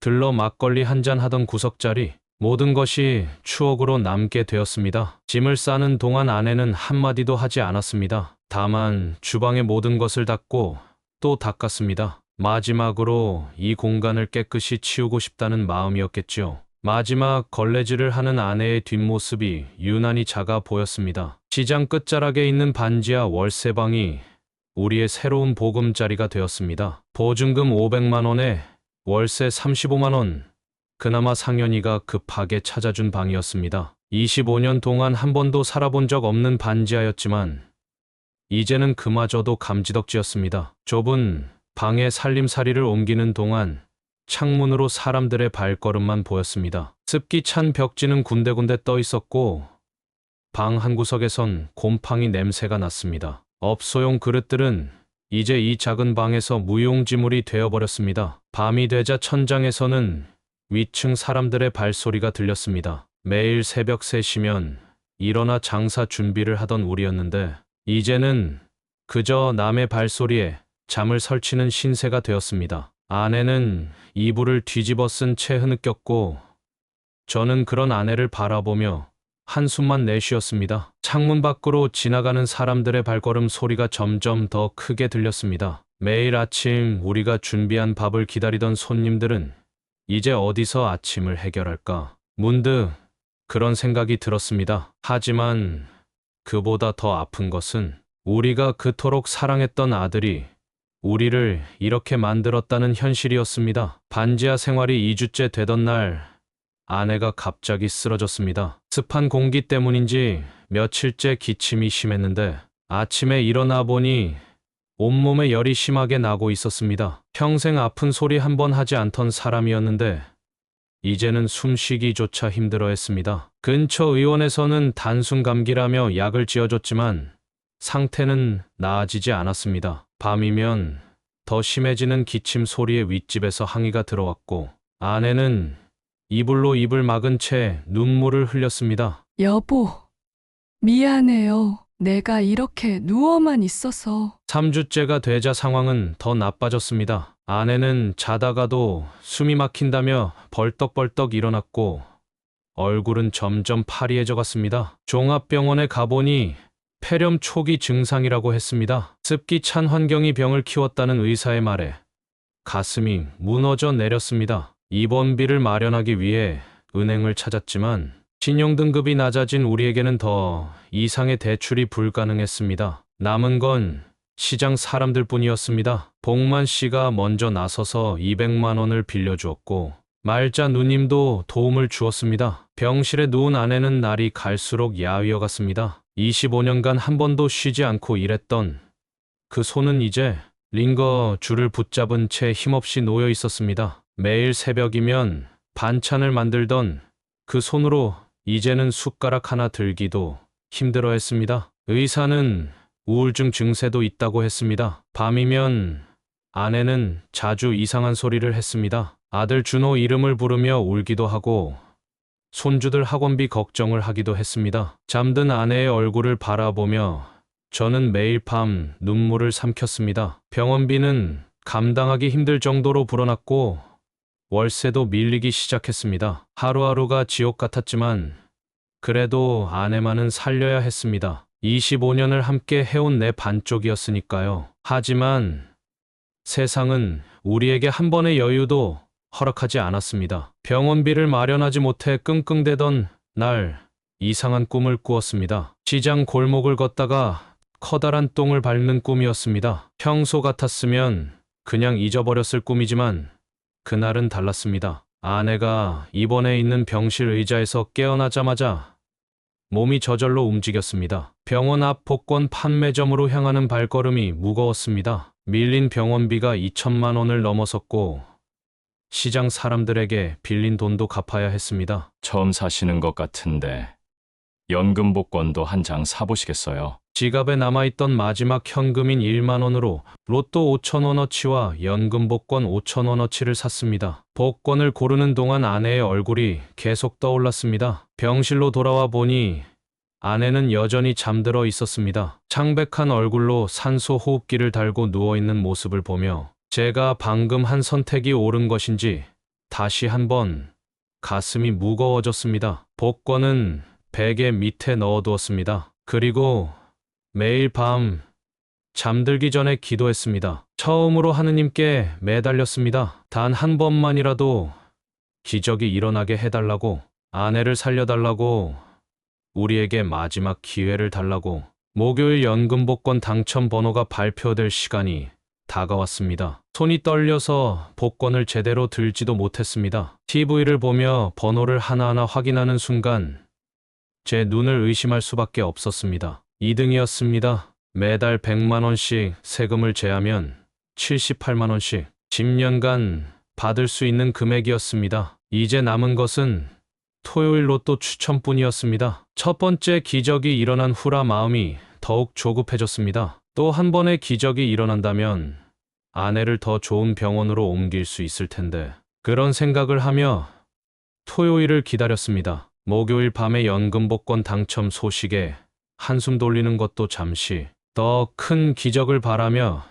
들러 막걸리 한잔 하던 구석자리, 모든 것이 추억으로 남게 되었습니다. 짐을 싸는 동안 아내는 한마디도 하지 않았습니다. 다만 주방의 모든 것을 닦고 또 닦았습니다. 마지막으로 이 공간을 깨끗이 치우고 싶다는 마음이었겠죠. 마지막 걸레질을 하는 아내의 뒷모습이 유난히 작아 보였습니다. 시장 끝자락에 있는 반지하 월세방이 우리의 새로운 보금자리가 되었습니다. 보증금 500만 원에 월세 35만 원. 그나마 상현이가 급하게 찾아준 방이었습니다. 25년 동안 한 번도 살아본 적 없는 반지하였지만 이제는 그마저도 감지덕지였습니다. 좁은 방에 살림살이를 옮기는 동안 창문으로 사람들의 발걸음만 보였습니다. 습기 찬 벽지는 군데군데 떠 있었고 방 한 구석에선 곰팡이 냄새가 났습니다. 업소용 그릇들은 이제 이 작은 방에서 무용지물이 되어버렸습니다. 밤이 되자 천장에서는 위층 사람들의 발소리가 들렸습니다. 매일 새벽 3시면 일어나 장사 준비를 하던 우리였는데 이제는 그저 남의 발소리에 잠을 설치는 신세가 되었습니다. 아내는 이불을 뒤집어 쓴 채 흐느꼈고 저는 그런 아내를 바라보며 한숨만 내쉬었습니다. 창문 밖으로 지나가는 사람들의 발걸음 소리가 점점 더 크게 들렸습니다. 매일 아침 우리가 준비한 밥을 기다리던 손님들은 이제 어디서 아침을 해결할까? 문득 그런 생각이 들었습니다. 하지만 그보다 더 아픈 것은 우리가 그토록 사랑했던 아들이 우리를 이렇게 만들었다는 현실이었습니다. 반지하 생활이 2주째 되던 날 아내가 갑자기 쓰러졌습니다. 습한 공기 때문인지 며칠째 기침이 심했는데 아침에 일어나 보니 온몸에 열이 심하게 나고 있었습니다. 평생 아픈 소리 한 번 하지 않던 사람이었는데 이제는 숨쉬기조차 힘들어했습니다. 근처 의원에서는 단순 감기라며 약을 지어줬지만 상태는 나아지지 않았습니다. 밤이면 더 심해지는 기침 소리에 윗집에서 항의가 들어왔고 아내는 이불로 입을 막은 채 눈물을 흘렸습니다. 여보, 미안해요. 내가 이렇게 누워만 있어서. 3주째가 되자 상황은 더 나빠졌습니다. 아내는 자다가도 숨이 막힌다며 벌떡벌떡 일어났고 얼굴은 점점 파리해져 갔습니다. 종합병원에 가보니 폐렴 초기 증상이라고 했습니다. 습기 찬 환경이 병을 키웠다는 의사의 말에 가슴이 무너져 내렸습니다. 입원비를 마련하기 위해 은행을 찾았지만 신용등급이 낮아진 우리에게는 더 이상의 대출이 불가능했습니다. 남은 건 시장 사람들 뿐이었습니다. 복만 씨가 먼저 나서서 200만 원을 빌려주었고 말자 누님도 도움을 주었습니다. 병실에 누운 아내는 날이 갈수록 야위어 갔습니다. 25년간 한 번도 쉬지 않고 일했던 그 손은 이제 링거 줄을 붙잡은 채 힘없이 놓여 있었습니다. 매일 새벽이면 반찬을 만들던 그 손으로 이제는 숟가락 하나 들기도 힘들어했습니다. 의사는 우울증 증세도 있다고 했습니다. 밤이면 아내는 자주 이상한 소리를 했습니다. 아들 준호 이름을 부르며 울기도 하고 손주들 학원비 걱정을 하기도 했습니다. 잠든 아내의 얼굴을 바라보며 저는 매일 밤 눈물을 삼켰습니다. 병원비는 감당하기 힘들 정도로 불어났고 월세도 밀리기 시작했습니다. 하루하루가 지옥 같았지만 그래도 아내만은 살려야 했습니다. 25년을 함께 해온 내 반쪽이었으니까요. 하지만 세상은 우리에게 한 번의 여유도 허락하지 않았습니다. 병원비를 마련하지 못해 끙끙대던 날 이상한 꿈을 꾸었습니다. 시장 골목을 걷다가 커다란 똥을 밟는 꿈이었습니다. 평소 같았으면 그냥 잊어버렸을 꿈이지만 그날은 달랐습니다. 아내가 입원해 있는 병실 의자에서 깨어나자마자 몸이 저절로 움직였습니다. 병원 앞 복권 판매점으로 향하는 발걸음이 무거웠습니다. 밀린 병원비가 2천만 원을 넘어섰고 시장 사람들에게 빌린 돈도 갚아야 했습니다. 처음 사시는 것 같은데 연금 복권도 한 장 사보시겠어요? 지갑에 남아있던 마지막 현금인 1만 원으로 로또 5천 원어치와 연금 복권 5천 원어치를 샀습니다. 복권을 고르는 동안 아내의 얼굴이 계속 떠올랐습니다. 병실로 돌아와 보니 아내는 여전히 잠들어 있었습니다. 창백한 얼굴로 산소 호흡기를 달고 누워있는 모습을 보며 제가 방금 한 선택이 옳은 것인지 다시 한번 가슴이 무거워졌습니다. 복권은 베개 밑에 넣어두었습니다. 그리고 매일 밤 잠들기 전에 기도했습니다. 처음으로 하느님께 매달렸습니다. 단 한 번만이라도 기적이 일어나게 해달라고, 아내를 살려달라고, 우리에게 마지막 기회를 달라고. 목요일 연금 복권 당첨 번호가 발표될 시간이 다가왔습니다. 손이 떨려서 복권을 제대로 들지도 못했습니다. TV를 보며 번호를 하나하나 확인하는 순간 제 눈을 의심할 수밖에 없었습니다. 2등이었습니다. 매달 100만 원씩 세금을 제하면 78만 원씩 10년간 받을 수 있는 금액이었습니다. 이제 남은 것은 토요일 로또 추첨뿐이었습니다. 첫 번째 기적이 일어난 후라 마음이 더욱 조급해졌습니다. 또 한 번의 기적이 일어난다면 아내를 더 좋은 병원으로 옮길 수 있을 텐데. 그런 생각을 하며 토요일을 기다렸습니다. 목요일 밤의 연금 복권 당첨 소식에 한숨 돌리는 것도 잠시, 더 큰 기적을 바라며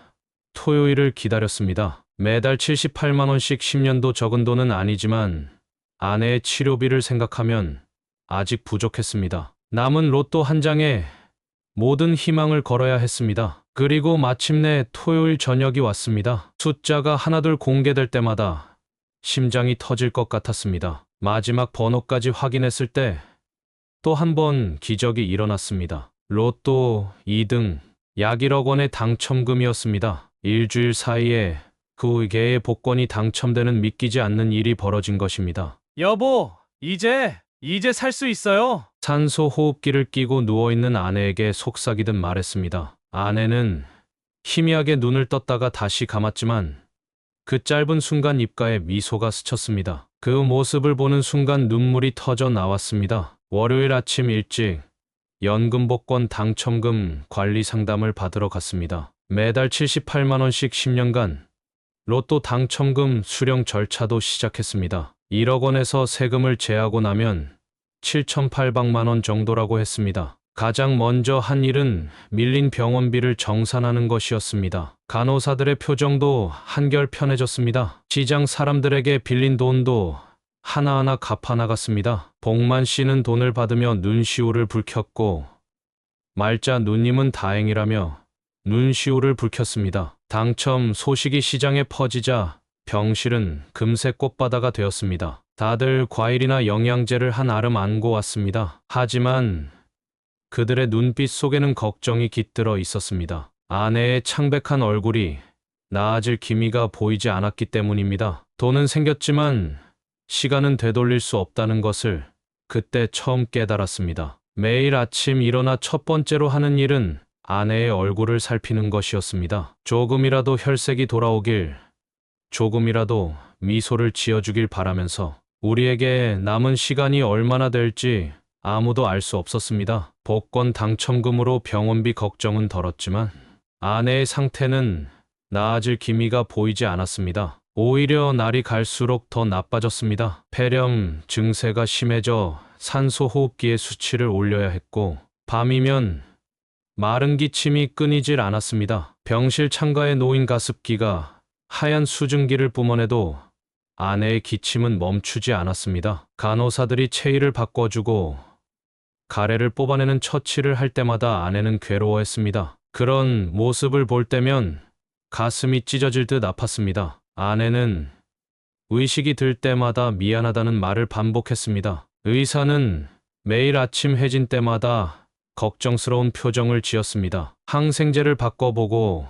토요일을 기다렸습니다. 매달 78만 원씩 10년도 적은 돈은 아니지만 아내의 치료비를 생각하면 아직 부족했습니다. 남은 로또 한 장에 모든 희망을 걸어야 했습니다. 그리고 마침내 토요일 저녁이 왔습니다. 숫자가 하나둘 공개될 때마다 심장이 터질 것 같았습니다. 마지막 번호까지 확인했을 때 또 한 번 기적이 일어났습니다. 로또 2등, 약 1억 원의 당첨금이었습니다. 일주일 사이에 그 개의 복권이 당첨되는 믿기지 않는 일이 벌어진 것입니다. 여보, 이제 살 수 있어요. 산소 호흡기를 끼고 누워있는 아내에게 속삭이듯 말했습니다. 아내는 희미하게 눈을 떴다가 다시 감았지만 그 짧은 순간 입가에 미소가 스쳤습니다. 그 모습을 보는 순간 눈물이 터져 나왔습니다. 월요일 아침 일찍 연금 복권 당첨금 관리 상담을 받으러 갔습니다. 매달 78만 원씩 10년간 로또 당첨금 수령 절차도 시작했습니다. 1억 원에서 세금을 제하고 나면 7,800만 원 정도라고 했습니다. 가장 먼저 한 일은 밀린 병원비를 정산하는 것이었습니다. 간호사들의 표정도 한결 편해졌습니다. 시장 사람들에게 빌린 돈도 하나하나 갚아 나갔습니다. 복만 씨는 돈을 받으며 눈시울을 붉혔고 말자 누님은 다행이라며 눈시울을 붉혔습니다. 당첨 소식이 시장에 퍼지자 병실은 금세 꽃바다가 되었습니다. 다들 과일이나 영양제를 한 알음 안고 왔습니다. 하지만 그들의 눈빛 속에는 걱정이 깃들어 있었습니다. 아내의 창백한 얼굴이 나아질 기미가 보이지 않았기 때문입니다. 돈은 생겼지만 시간은 되돌릴 수 없다는 것을 그때 처음 깨달았습니다. 매일 아침 일어나 첫 번째로 하는 일은 아내의 얼굴을 살피는 것이었습니다. 조금이라도 혈색이 돌아오길, 조금이라도 미소를 지어주길 바라면서 우리에게 남은 시간이 얼마나 될지 아무도 알 수 없었습니다. 복권 당첨금으로 병원비 걱정은 덜었지만 아내의 상태는 나아질 기미가 보이지 않았습니다. 오히려 날이 갈수록 더 나빠졌습니다. 폐렴 증세가 심해져 산소 호흡기의 수치를 올려야 했고 밤이면 마른 기침이 끊이질 않았습니다. 병실 창가에 놓인 가습기가 하얀 수증기를 뿜어내도 아내의 기침은 멈추지 않았습니다. 간호사들이 체위를 바꿔주고 가래를 뽑아내는 처치를 할 때마다 아내는 괴로워했습니다. 그런 모습을 볼 때면 가슴이 찢어질 듯 아팠습니다. 아내는 의식이 들 때마다 미안하다는 말을 반복했습니다. 의사는 매일 아침 해진 때마다 걱정스러운 표정을 지었습니다. 항생제를 바꿔보고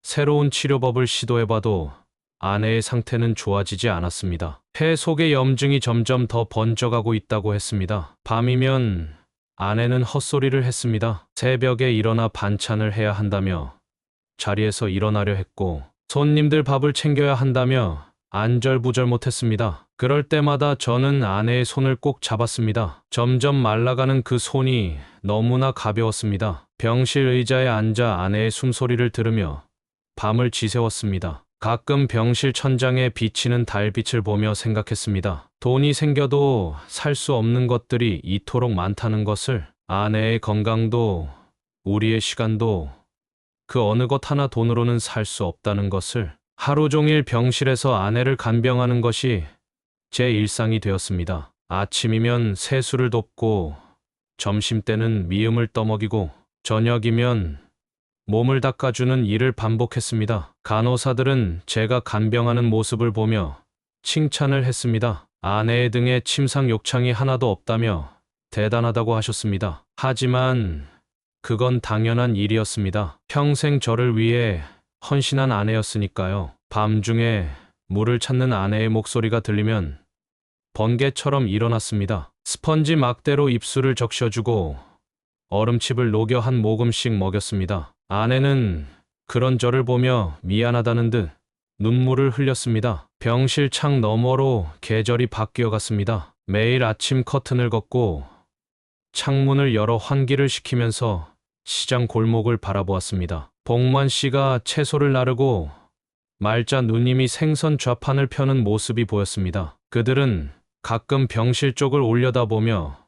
새로운 치료법을 시도해봐도 아내의 상태는 좋아지지 않았습니다. 폐 속의 염증이 점점 더 번져가고 있다고 했습니다. 밤이면 아내는 헛소리를 했습니다. 새벽에 일어나 반찬을 해야 한다며 자리에서 일어나려 했고 손님들 밥을 챙겨야 한다며 안절부절 못했습니다. 그럴 때마다 저는 아내의 손을 꼭 잡았습니다. 점점 말라가는 그 손이 너무나 가벼웠습니다. 병실 의자에 앉아 아내의 숨소리를 들으며 밤을 지새웠습니다. 가끔 병실 천장에 비치는 달빛을 보며 생각했습니다. 돈이 생겨도 살 수 없는 것들이 이토록 많다는 것을, 아내의 건강도 우리의 시간도 그 어느 것 하나 돈으로는 살 수 없다는 것을. 하루 종일 병실에서 아내를 간병하는 것이 제 일상이 되었습니다. 아침이면 세수를 돕고 점심때는 미음을 떠먹이고 저녁이면 몸을 닦아주는 일을 반복했습니다. 간호사들은 제가 간병하는 모습을 보며 칭찬을 했습니다. 아내의 등에 침상 욕창이 하나도 없다며 대단하다고 하셨습니다. 하지만 그건 당연한 일이었습니다. 평생 저를 위해 헌신한 아내였으니까요. 밤중에 물을 찾는 아내의 목소리가 들리면 번개처럼 일어났습니다. 스펀지 막대로 입술을 적셔주고 얼음칩을 녹여 한 모금씩 먹였습니다. 아내는 그런 저를 보며 미안하다는 듯 눈물을 흘렸습니다. 병실 창 너머로 계절이 바뀌어 갔습니다. 매일 아침 커튼을 걷고 창문을 열어 환기를 시키면서 시장 골목을 바라보았습니다. 복만 씨가 채소를 나르고 말자 누님이 생선 좌판을 펴는 모습이 보였습니다. 그들은 가끔 병실 쪽을 올려다보며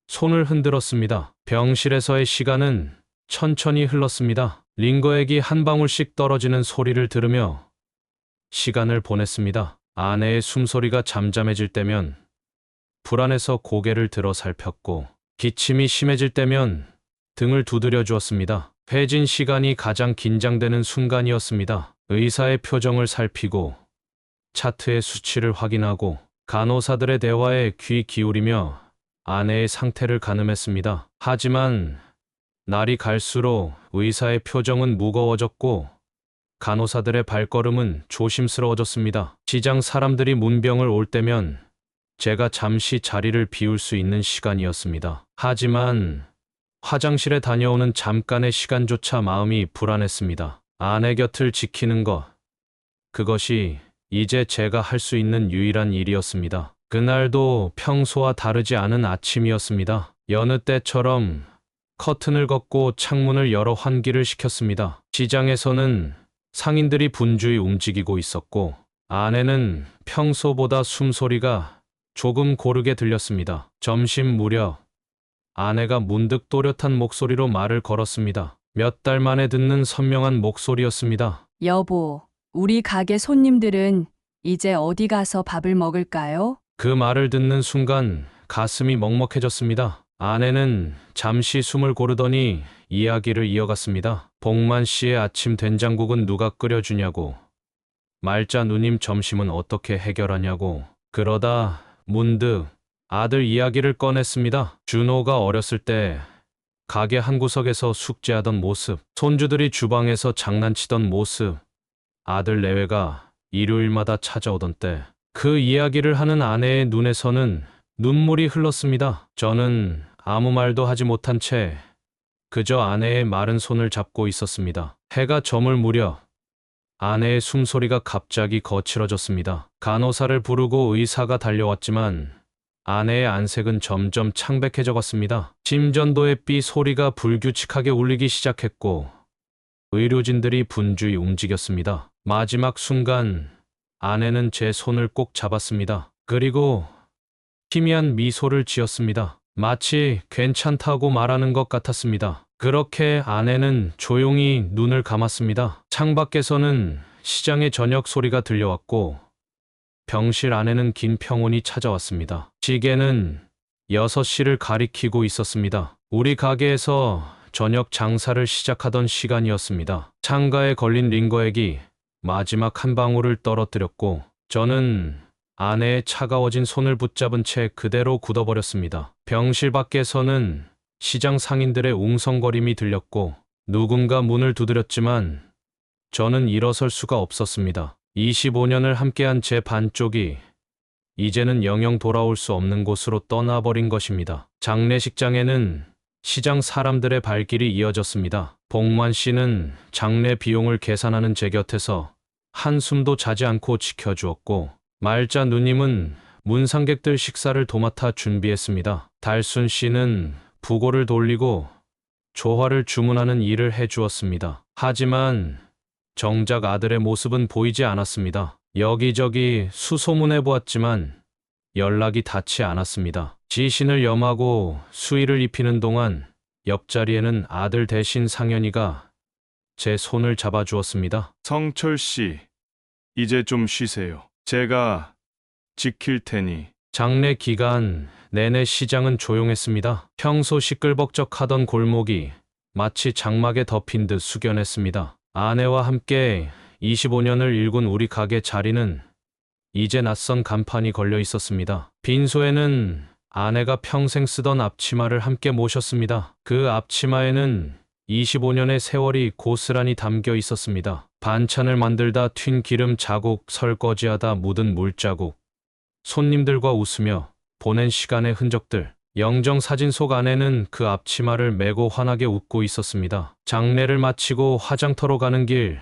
손을 흔들었습니다. 병실에서의 시간은 천천히 흘렀습니다. 링거액이 한 방울씩 떨어지는 소리를 들으며 시간을 보냈습니다. 아내의 숨소리가 잠잠해질 때면 불안해서 고개를 들어 살폈고 기침이 심해질 때면 등을 두드려 주었습니다. 회진 시간이 가장 긴장되는 순간이었습니다. 의사의 표정을 살피고 차트의 수치를 확인하고 간호사들의 대화에 귀 기울이며 아내의 상태를 가늠했습니다. 하지만 날이 갈수록 의사의 표정은 무거워졌고 간호사들의 발걸음은 조심스러워졌습니다. 시장 사람들이 문병을 올 때면 제가 잠시 자리를 비울 수 있는 시간이었습니다. 하지만 화장실에 다녀오는 잠깐의 시간조차 마음이 불안했습니다. 아내 곁을 지키는 것, 그것이 이제 제가 할 수 있는 유일한 일이었습니다. 그날도 평소와 다르지 않은 아침이었습니다. 여느 때처럼 커튼을 걷고 창문을 열어 환기를 시켰습니다. 시장에서는 상인들이 분주히 움직이고 있었고 아내는 평소보다 숨소리가 조금 고르게 들렸습니다. 점심 무렵 아내가 문득 또렷한 목소리로 말을 걸었습니다. 몇 달 만에 듣는 선명한 목소리였습니다. 여보, 우리 가게 손님들은 이제 어디 가서 밥을 먹을까요? 그 말을 듣는 순간 가슴이 먹먹해졌습니다. 아내는 잠시 숨을 고르더니 이야기를 이어갔습니다. 복만 씨의 아침 된장국은 누가 끓여주냐고, 말자 누님 점심은 어떻게 해결하냐고. 그러다 문득 아들 이야기를 꺼냈습니다. 준호가 어렸을 때 가게 한 구석에서 숙제하던 모습, 손주들이 주방에서 장난치던 모습, 아들 내외가 일요일마다 찾아오던 때, 그 이야기를 하는 아내의 눈에서는 눈물이 흘렀습니다. 저는 아무 말도 하지 못한 채 그저 아내의 마른 손을 잡고 있었습니다. 해가 저물 무렵 아내의 숨소리가 갑자기 거칠어졌습니다. 간호사를 부르고 의사가 달려왔지만 아내의 안색은 점점 창백해져 갔습니다. 심전도의 삐 소리가 불규칙하게 울리기 시작했고 의료진들이 분주히 움직였습니다. 마지막 순간 아내는 제 손을 꼭 잡았습니다. 그리고 희미한 미소를 지었습니다. 마치 괜찮다고 말하는 것 같았습니다. 그렇게 아내는 조용히 눈을 감았습니다. 창밖에서는 시장의 저녁 소리가 들려왔고 병실 안에는 긴 평온이 찾아왔습니다. 시계는 6시를 가리키고 있었습니다. 우리 가게에서 저녁 장사를 시작하던 시간이었습니다. 창가에 걸린 링거액이 마지막 한 방울을 떨어뜨렸고 저는 아내의 차가워진 손을 붙잡은 채 그대로 굳어버렸습니다. 병실 밖에서는 시장 상인들의 웅성거림이 들렸고 누군가 문을 두드렸지만 저는 일어설 수가 없었습니다. 25년을 함께한 제 반쪽이 이제는 영영 돌아올 수 없는 곳으로 떠나버린 것입니다. 장례식장에는 시장 사람들의 발길이 이어졌습니다. 복만 씨는 장례 비용을 계산하는 제 곁에서 한숨도 자지 않고 지켜주었고 말자 누님은 문상객들 식사를 도맡아 준비했습니다. 달순 씨는 부고를 돌리고 조화를 주문하는 일을 해주었습니다. 하지만 정작 아들의 모습은 보이지 않았습니다. 여기저기 수소문해 보았지만 연락이 닿지 않았습니다. 지신을 염하고 수의를 입히는 동안 옆자리에는 아들 대신 상현이가 제 손을 잡아주었습니다. 성철 씨, 이제 좀 쉬세요. 제가 지킬 테니. 장례 기간 내내 시장은 조용했습니다. 평소 시끌벅적하던 골목이 마치 장막에 덮인 듯 숙연했습니다. 아내와 함께 25년을 일군 우리 가게 자리는 이제 낯선 간판이 걸려 있었습니다. 빈소에는 아내가 평생 쓰던 앞치마를 함께 모셨습니다. 그 앞치마에는 25년의 세월이 고스란히 담겨 있었습니다. 반찬을 만들다 튄 기름 자국, 설거지하다 묻은 물자국, 손님들과 웃으며 보낸 시간의 흔적들. 영정 사진 속 아내는 그 앞치마를 메고 환하게 웃고 있었습니다. 장례를 마치고 화장터로 가는 길,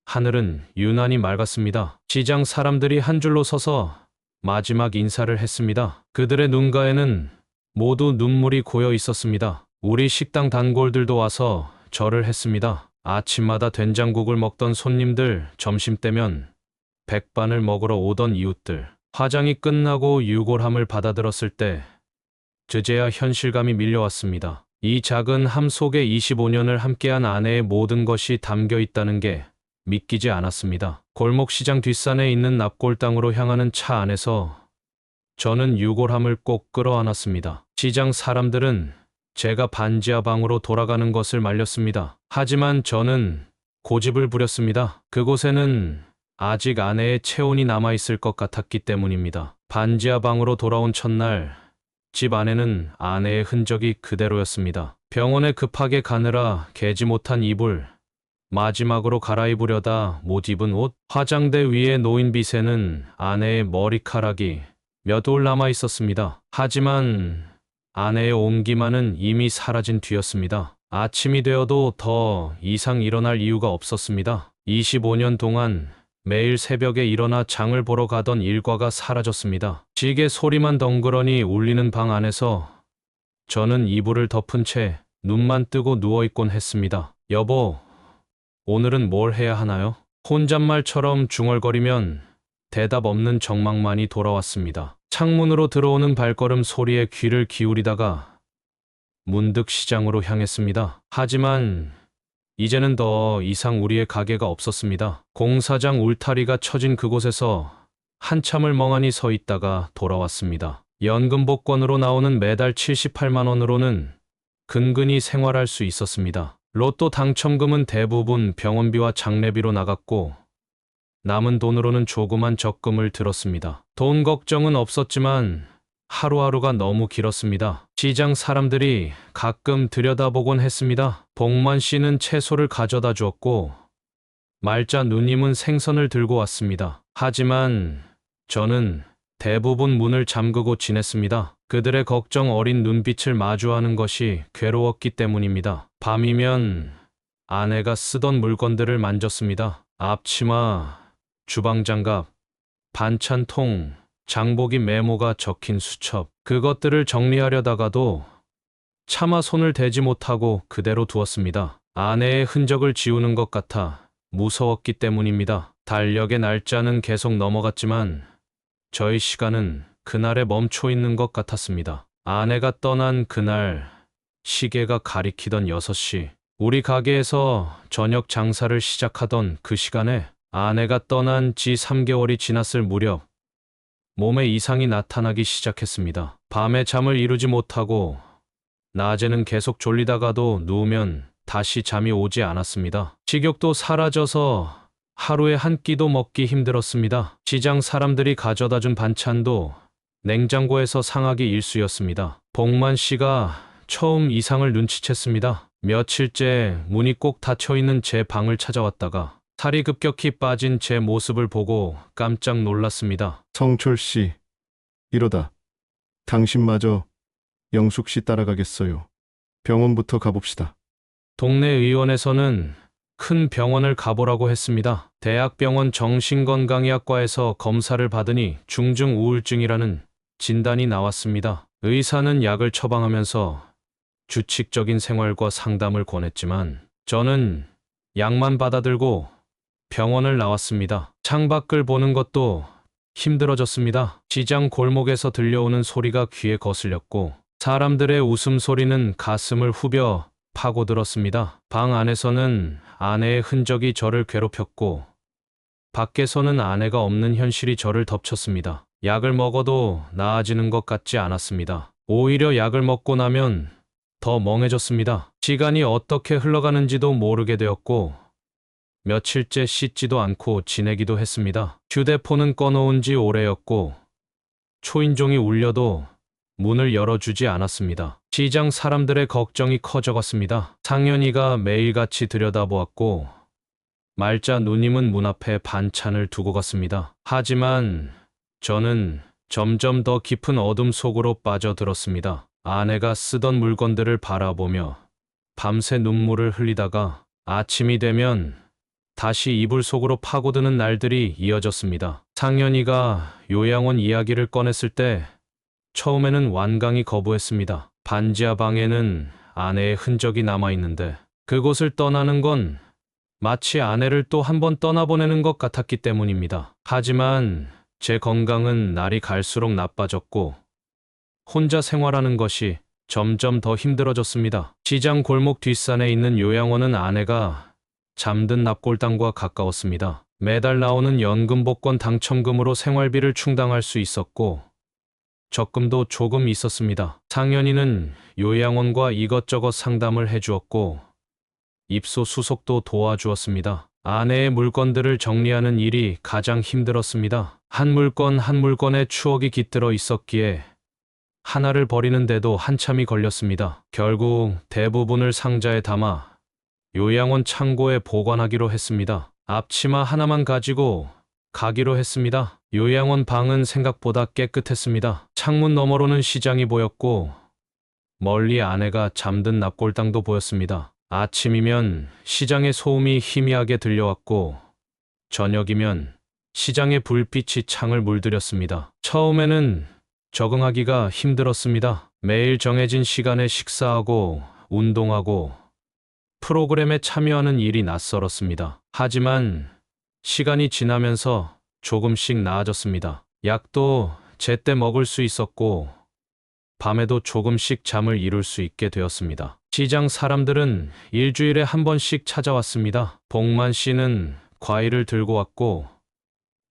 하늘은 유난히 맑았습니다. 시장 사람들이 한 줄로 서서 마지막 인사를 했습니다. 그들의 눈가에는 모두 눈물이 고여 있었습니다. 우리 식당 단골들도 와서 절을 했습니다. 아침마다 된장국을 먹던 손님들, 점심때면 백반을 먹으러 오던 이웃들, 화장이 끝나고 유골함을 받아들었을 때 그제야 현실감이 밀려왔습니다. 이 작은 함 속에 25년을 함께한 아내의 모든 것이 담겨 있다는 게 믿기지 않았습니다. 골목시장 뒷산에 있는 납골당으로 향하는 차 안에서 저는 유골함을 꼭 끌어안았습니다. 시장 사람들은 제가 반지하 방으로 돌아가는 것을 말렸습니다. 하지만 저는 고집을 부렸습니다. 그곳에는 아직 아내의 체온이 남아있을 것 같았기 때문입니다. 반지하 방으로 돌아온 첫날, 집 안에는 아내의 흔적이 그대로였습니다. 병원에 급하게 가느라 개지 못한 이불, 마지막으로 갈아입으려다 못 입은 옷, 화장대 위에 놓인 빗에는 아내의 머리카락이 몇 올 남아 있었습니다. 하지만 아내의 온기만은 이미 사라진 뒤였습니다. 아침이 되어도 더 이상 일어날 이유가 없었습니다. 25년 동안 매일 새벽에 일어나 장을 보러 가던 일과가 사라졌습니다. 시계 소리만 덩그러니 울리는 방 안에서 저는 이불을 덮은 채 눈만 뜨고 누워있곤 했습니다. 여보, 오늘은 뭘 해야 하나요? 혼잣말처럼 중얼거리면 대답 없는 정막만이 돌아왔습니다. 창문으로 들어오는 발걸음 소리에 귀를 기울이다가 문득 시장으로 향했습니다. 하지만 이제는 더 이상 우리의 가게가 없었습니다. 공사장 울타리가 쳐진 그곳에서 한참을 멍하니 서 있다가 돌아왔습니다. 연금 복권으로 나오는 매달 78만 원으로는 근근히 생활할 수 있었습니다. 로또 당첨금은 대부분 병원비와 장례비로 나갔고 남은 돈으로는 조그만 적금을 들었습니다. 돈 걱정은 없었지만 하루하루가 너무 길었습니다. 시장 사람들이 가끔 들여다보곤 했습니다. 복만 씨는 채소를 가져다 주었고 말자 누님은 생선을 들고 왔습니다. 하지만 저는 대부분 문을 잠그고 지냈습니다. 그들의 걱정 어린 눈빛을 마주하는 것이 괴로웠기 때문입니다. 밤이면 아내가 쓰던 물건들을 만졌습니다. 앞치마, 주방장갑, 반찬통, 장보기 메모가 적힌 수첩. 그것들을 정리하려다가도 차마 손을 대지 못하고 그대로 두었습니다. 아내의 흔적을 지우는 것 같아 무서웠기 때문입니다. 달력의 날짜는 계속 넘어갔지만 저의 시간은 그날에 멈춰 있는 것 같았습니다. 아내가 떠난 그날 시계가 가리키던 6시. 우리 가게에서 저녁 장사를 시작하던 그 시간에 아내가 떠난 지 3개월이 지났을 무렵 몸에 이상이 나타나기 시작했습니다. 밤에 잠을 이루지 못하고 낮에는 계속 졸리다가도 누우면 다시 잠이 오지 않았습니다. 식욕도 사라져서 하루에 한 끼도 먹기 힘들었습니다. 시장 사람들이 가져다 준 반찬도 냉장고에서 상하기 일쑤였습니다. 복만 씨가 처음 이상을 눈치챘습니다. 며칠째 문이 꼭 닫혀 있는 제 방을 찾아왔다가 살이 급격히 빠진 제 모습을 보고 깜짝 놀랐습니다. 성철 씨, 이러다 당신마저 영숙 씨 따라가겠어요. 병원부터 가봅시다. 동네 의원에서는 큰 병원을 가보라고 했습니다. 대학병원 정신건강의학과에서 검사를 받으니 중증 우울증이라는 진단이 나왔습니다. 의사는 약을 처방하면서 규칙적인 생활과 상담을 권했지만 저는 약만 받아들고 병원을 나왔습니다. 창밖을 보는 것도 힘들어졌습니다. 시장 골목에서 들려오는 소리가 귀에 거슬렸고 사람들의 웃음소리는 가슴을 후벼 파고들었습니다. 방 안에서는 아내의 흔적이 저를 괴롭혔고 밖에서는 아내가 없는 현실이 저를 덮쳤습니다. 약을 먹어도 나아지는 것 같지 않았습니다. 오히려 약을 먹고 나면 더 멍해졌습니다. 시간이 어떻게 흘러가는지도 모르게 되었고 며칠째 씻지도 않고 지내기도 했습니다. 휴대폰은 꺼놓은 지 오래였고 초인종이 울려도 문을 열어주지 않았습니다. 시장 사람들의 걱정이 커져갔습니다. 상현이가 매일같이 들여다보았고 말자 누님은 문 앞에 반찬을 두고 갔습니다. 하지만 저는 점점 더 깊은 어둠 속으로 빠져들었습니다. 아내가 쓰던 물건들을 바라보며 밤새 눈물을 흘리다가 아침이 되면 다시 이불 속으로 파고드는 날들이 이어졌습니다. 상현이가 요양원 이야기를 꺼냈을 때 처음에는 완강히 거부했습니다. 반지하 방에는 아내의 흔적이 남아있는데 그곳을 떠나는 건 마치 아내를 또 한 번 떠나보내는 것 같았기 때문입니다. 하지만 제 건강은 날이 갈수록 나빠졌고 혼자 생활하는 것이 점점 더 힘들어졌습니다. 시장 골목 뒷산에 있는 요양원은 아내가 잠든 납골당과 가까웠습니다. 매달 나오는 연금복권 당첨금으로 생활비를 충당할 수 있었고 적금도 조금 있었습니다. 상현이는 요양원과 이것저것 상담을 해주었고 입소 수속도 도와주었습니다. 아내의 물건들을 정리하는 일이 가장 힘들었습니다. 한 물건 한 물건에 추억이 깃들어 있었기에 하나를 버리는데도 한참이 걸렸습니다. 결국 대부분을 상자에 담아 요양원 창고에 보관하기로 했습니다. 앞치마 하나만 가지고 가기로 했습니다. 요양원 방은 생각보다 깨끗했습니다. 창문 너머로는 시장이 보였고 멀리 아내가 잠든 납골당도 보였습니다. 아침이면 시장의 소음이 희미하게 들려왔고 저녁이면 시장의 불빛이 창을 물들였습니다. 처음에는 적응하기가 힘들었습니다. 매일 정해진 시간에 식사하고 운동하고 프로그램에 참여하는 일이 낯설었습니다. 하지만 시간이 지나면서 조금씩 나아졌습니다. 약도 제때 먹을 수 있었고 밤에도 조금씩 잠을 이룰 수 있게 되었습니다. 시장 사람들은 일주일에 한 번씩 찾아왔습니다. 복만 씨는 과일을 들고 왔고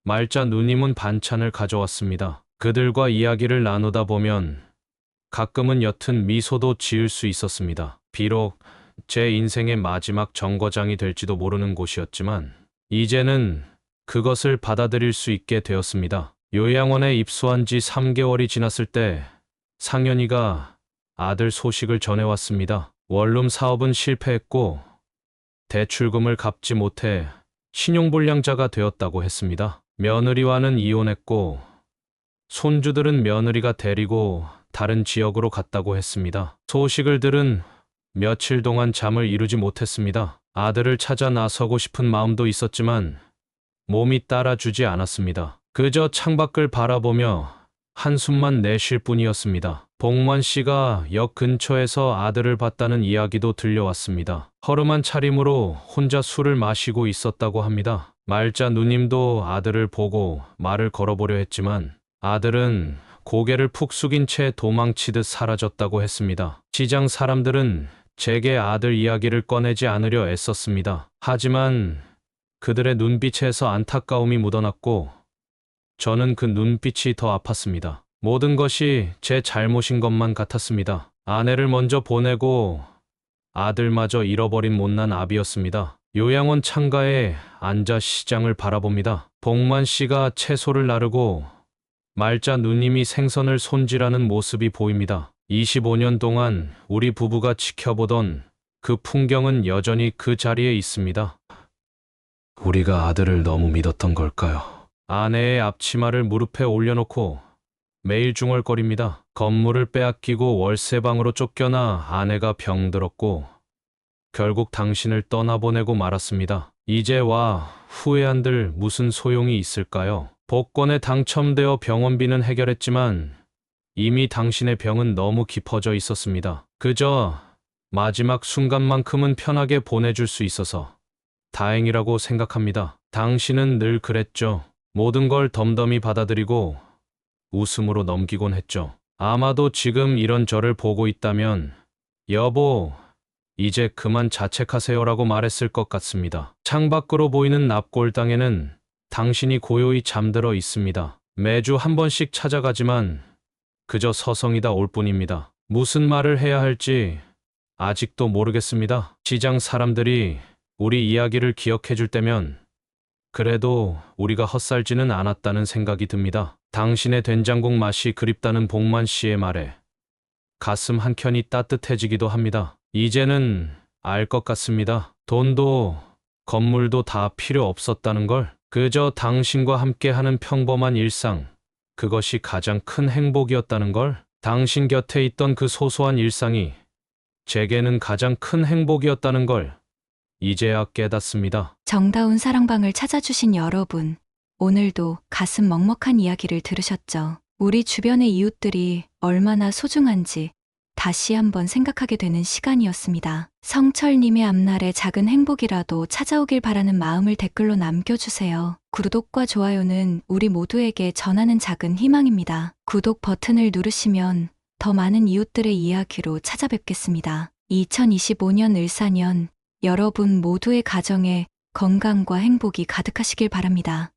말자 누님은 반찬을 가져왔습니다. 그들과 이야기를 나누다 보면 가끔은 옅은 미소도 지을 수 있었습니다. 비록 제 인생의 마지막 정거장이 될지도 모르는 곳이었지만 이제는 그것을 받아들일 수 있게 되었습니다. 요양원에 입소한 지 3개월이 지났을 때 상현이가 아들 소식을 전해왔습니다. 원룸 사업은 실패했고 대출금을 갚지 못해 신용불량자가 되었다고 했습니다. 며느리와는 이혼했고 손주들은 며느리가 데리고 다른 지역으로 갔다고 했습니다. 소식을 들은 며칠 동안 잠을 이루지 못했습니다. 아들을 찾아 나서고 싶은 마음도 있었지만 몸이 따라주지 않았습니다. 그저 창밖을 바라보며 한숨만 내쉴 뿐이었습니다. 복만 씨가 역 근처에서 아들을 봤다는 이야기도 들려왔습니다. 허름한 차림으로 혼자 술을 마시고 있었다고 합니다. 말자 누님도 아들을 보고 말을 걸어보려 했지만 아들은 고개를 푹 숙인 채 도망치듯 사라졌다고 했습니다. 시장 사람들은 제게 아들 이야기를 꺼내지 않으려 애썼습니다. 하지만 그들의 눈빛에서 안타까움이 묻어났고 저는 그 눈빛이 더 아팠습니다. 모든 것이 제 잘못인 것만 같았습니다. 아내를 먼저 보내고 아들마저 잃어버린 못난 아비였습니다. 요양원 창가에 앉아 시장을 바라봅니다. 복만 씨가 채소를 나르고 말자 누님이 생선을 손질하는 모습이 보입니다. 25년 동안 우리 부부가 지켜보던 그 풍경은 여전히 그 자리에 있습니다. 우리가 아들을 너무 믿었던 걸까요? 아내의 앞치마를 무릎에 올려놓고 매일 중얼거립니다. 건물을 빼앗기고 월세방으로 쫓겨나 아내가 병들었고 결국 당신을 떠나보내고 말았습니다. 이제 와 후회한들 무슨 소용이 있을까요? 복권에 당첨되어 병원비는 해결했지만 이미 당신의 병은 너무 깊어져 있었습니다. 그저 마지막 순간만큼은 편하게 보내줄 수 있어서 다행이라고 생각합니다. 당신은 늘 그랬죠. 모든 걸 덤덤히 받아들이고 웃음으로 넘기곤 했죠. 아마도 지금 이런 저를 보고 있다면 여보, 이제 그만 자책하세요라고 말했을 것 같습니다. 창밖으로 보이는 납골당에는 당신이 고요히 잠들어 있습니다. 매주 한 번씩 찾아가지만 그저 서성이다 올 뿐입니다. 무슨 말을 해야 할지 아직도 모르겠습니다. 시장 사람들이 우리 이야기를 기억해 줄 때면 그래도 우리가 헛살지는 않았다는 생각이 듭니다. 당신의 된장국 맛이 그립다는 복만 씨의 말에 가슴 한켠이 따뜻해지기도 합니다. 이제는 알 것 같습니다. 돈도 건물도 다 필요 없었다는 걸. 그저 당신과 함께하는 평범한 일상, 그것이 가장 큰 행복이었다는 걸. 당신 곁에 있던 그 소소한 일상이 제게는 가장 큰 행복이었다는 걸 이제야 깨닫습니다. 정다운 사랑방을 찾아주신 여러분, 오늘도 가슴 먹먹한 이야기를 들으셨죠? 우리 주변의 이웃들이 얼마나 소중한지 다시 한번 생각하게 되는 시간이었습니다. 성철님의 앞날에 작은 행복이라도 찾아오길 바라는 마음을 댓글로 남겨주세요. 구독과 좋아요는 우리 모두에게 전하는 작은 희망입니다. 구독 버튼을 누르시면 더 많은 이웃들의 이야기로 찾아뵙겠습니다. 2025년 을사년 여러분 모두의 가정에 건강과 행복이 가득하시길 바랍니다.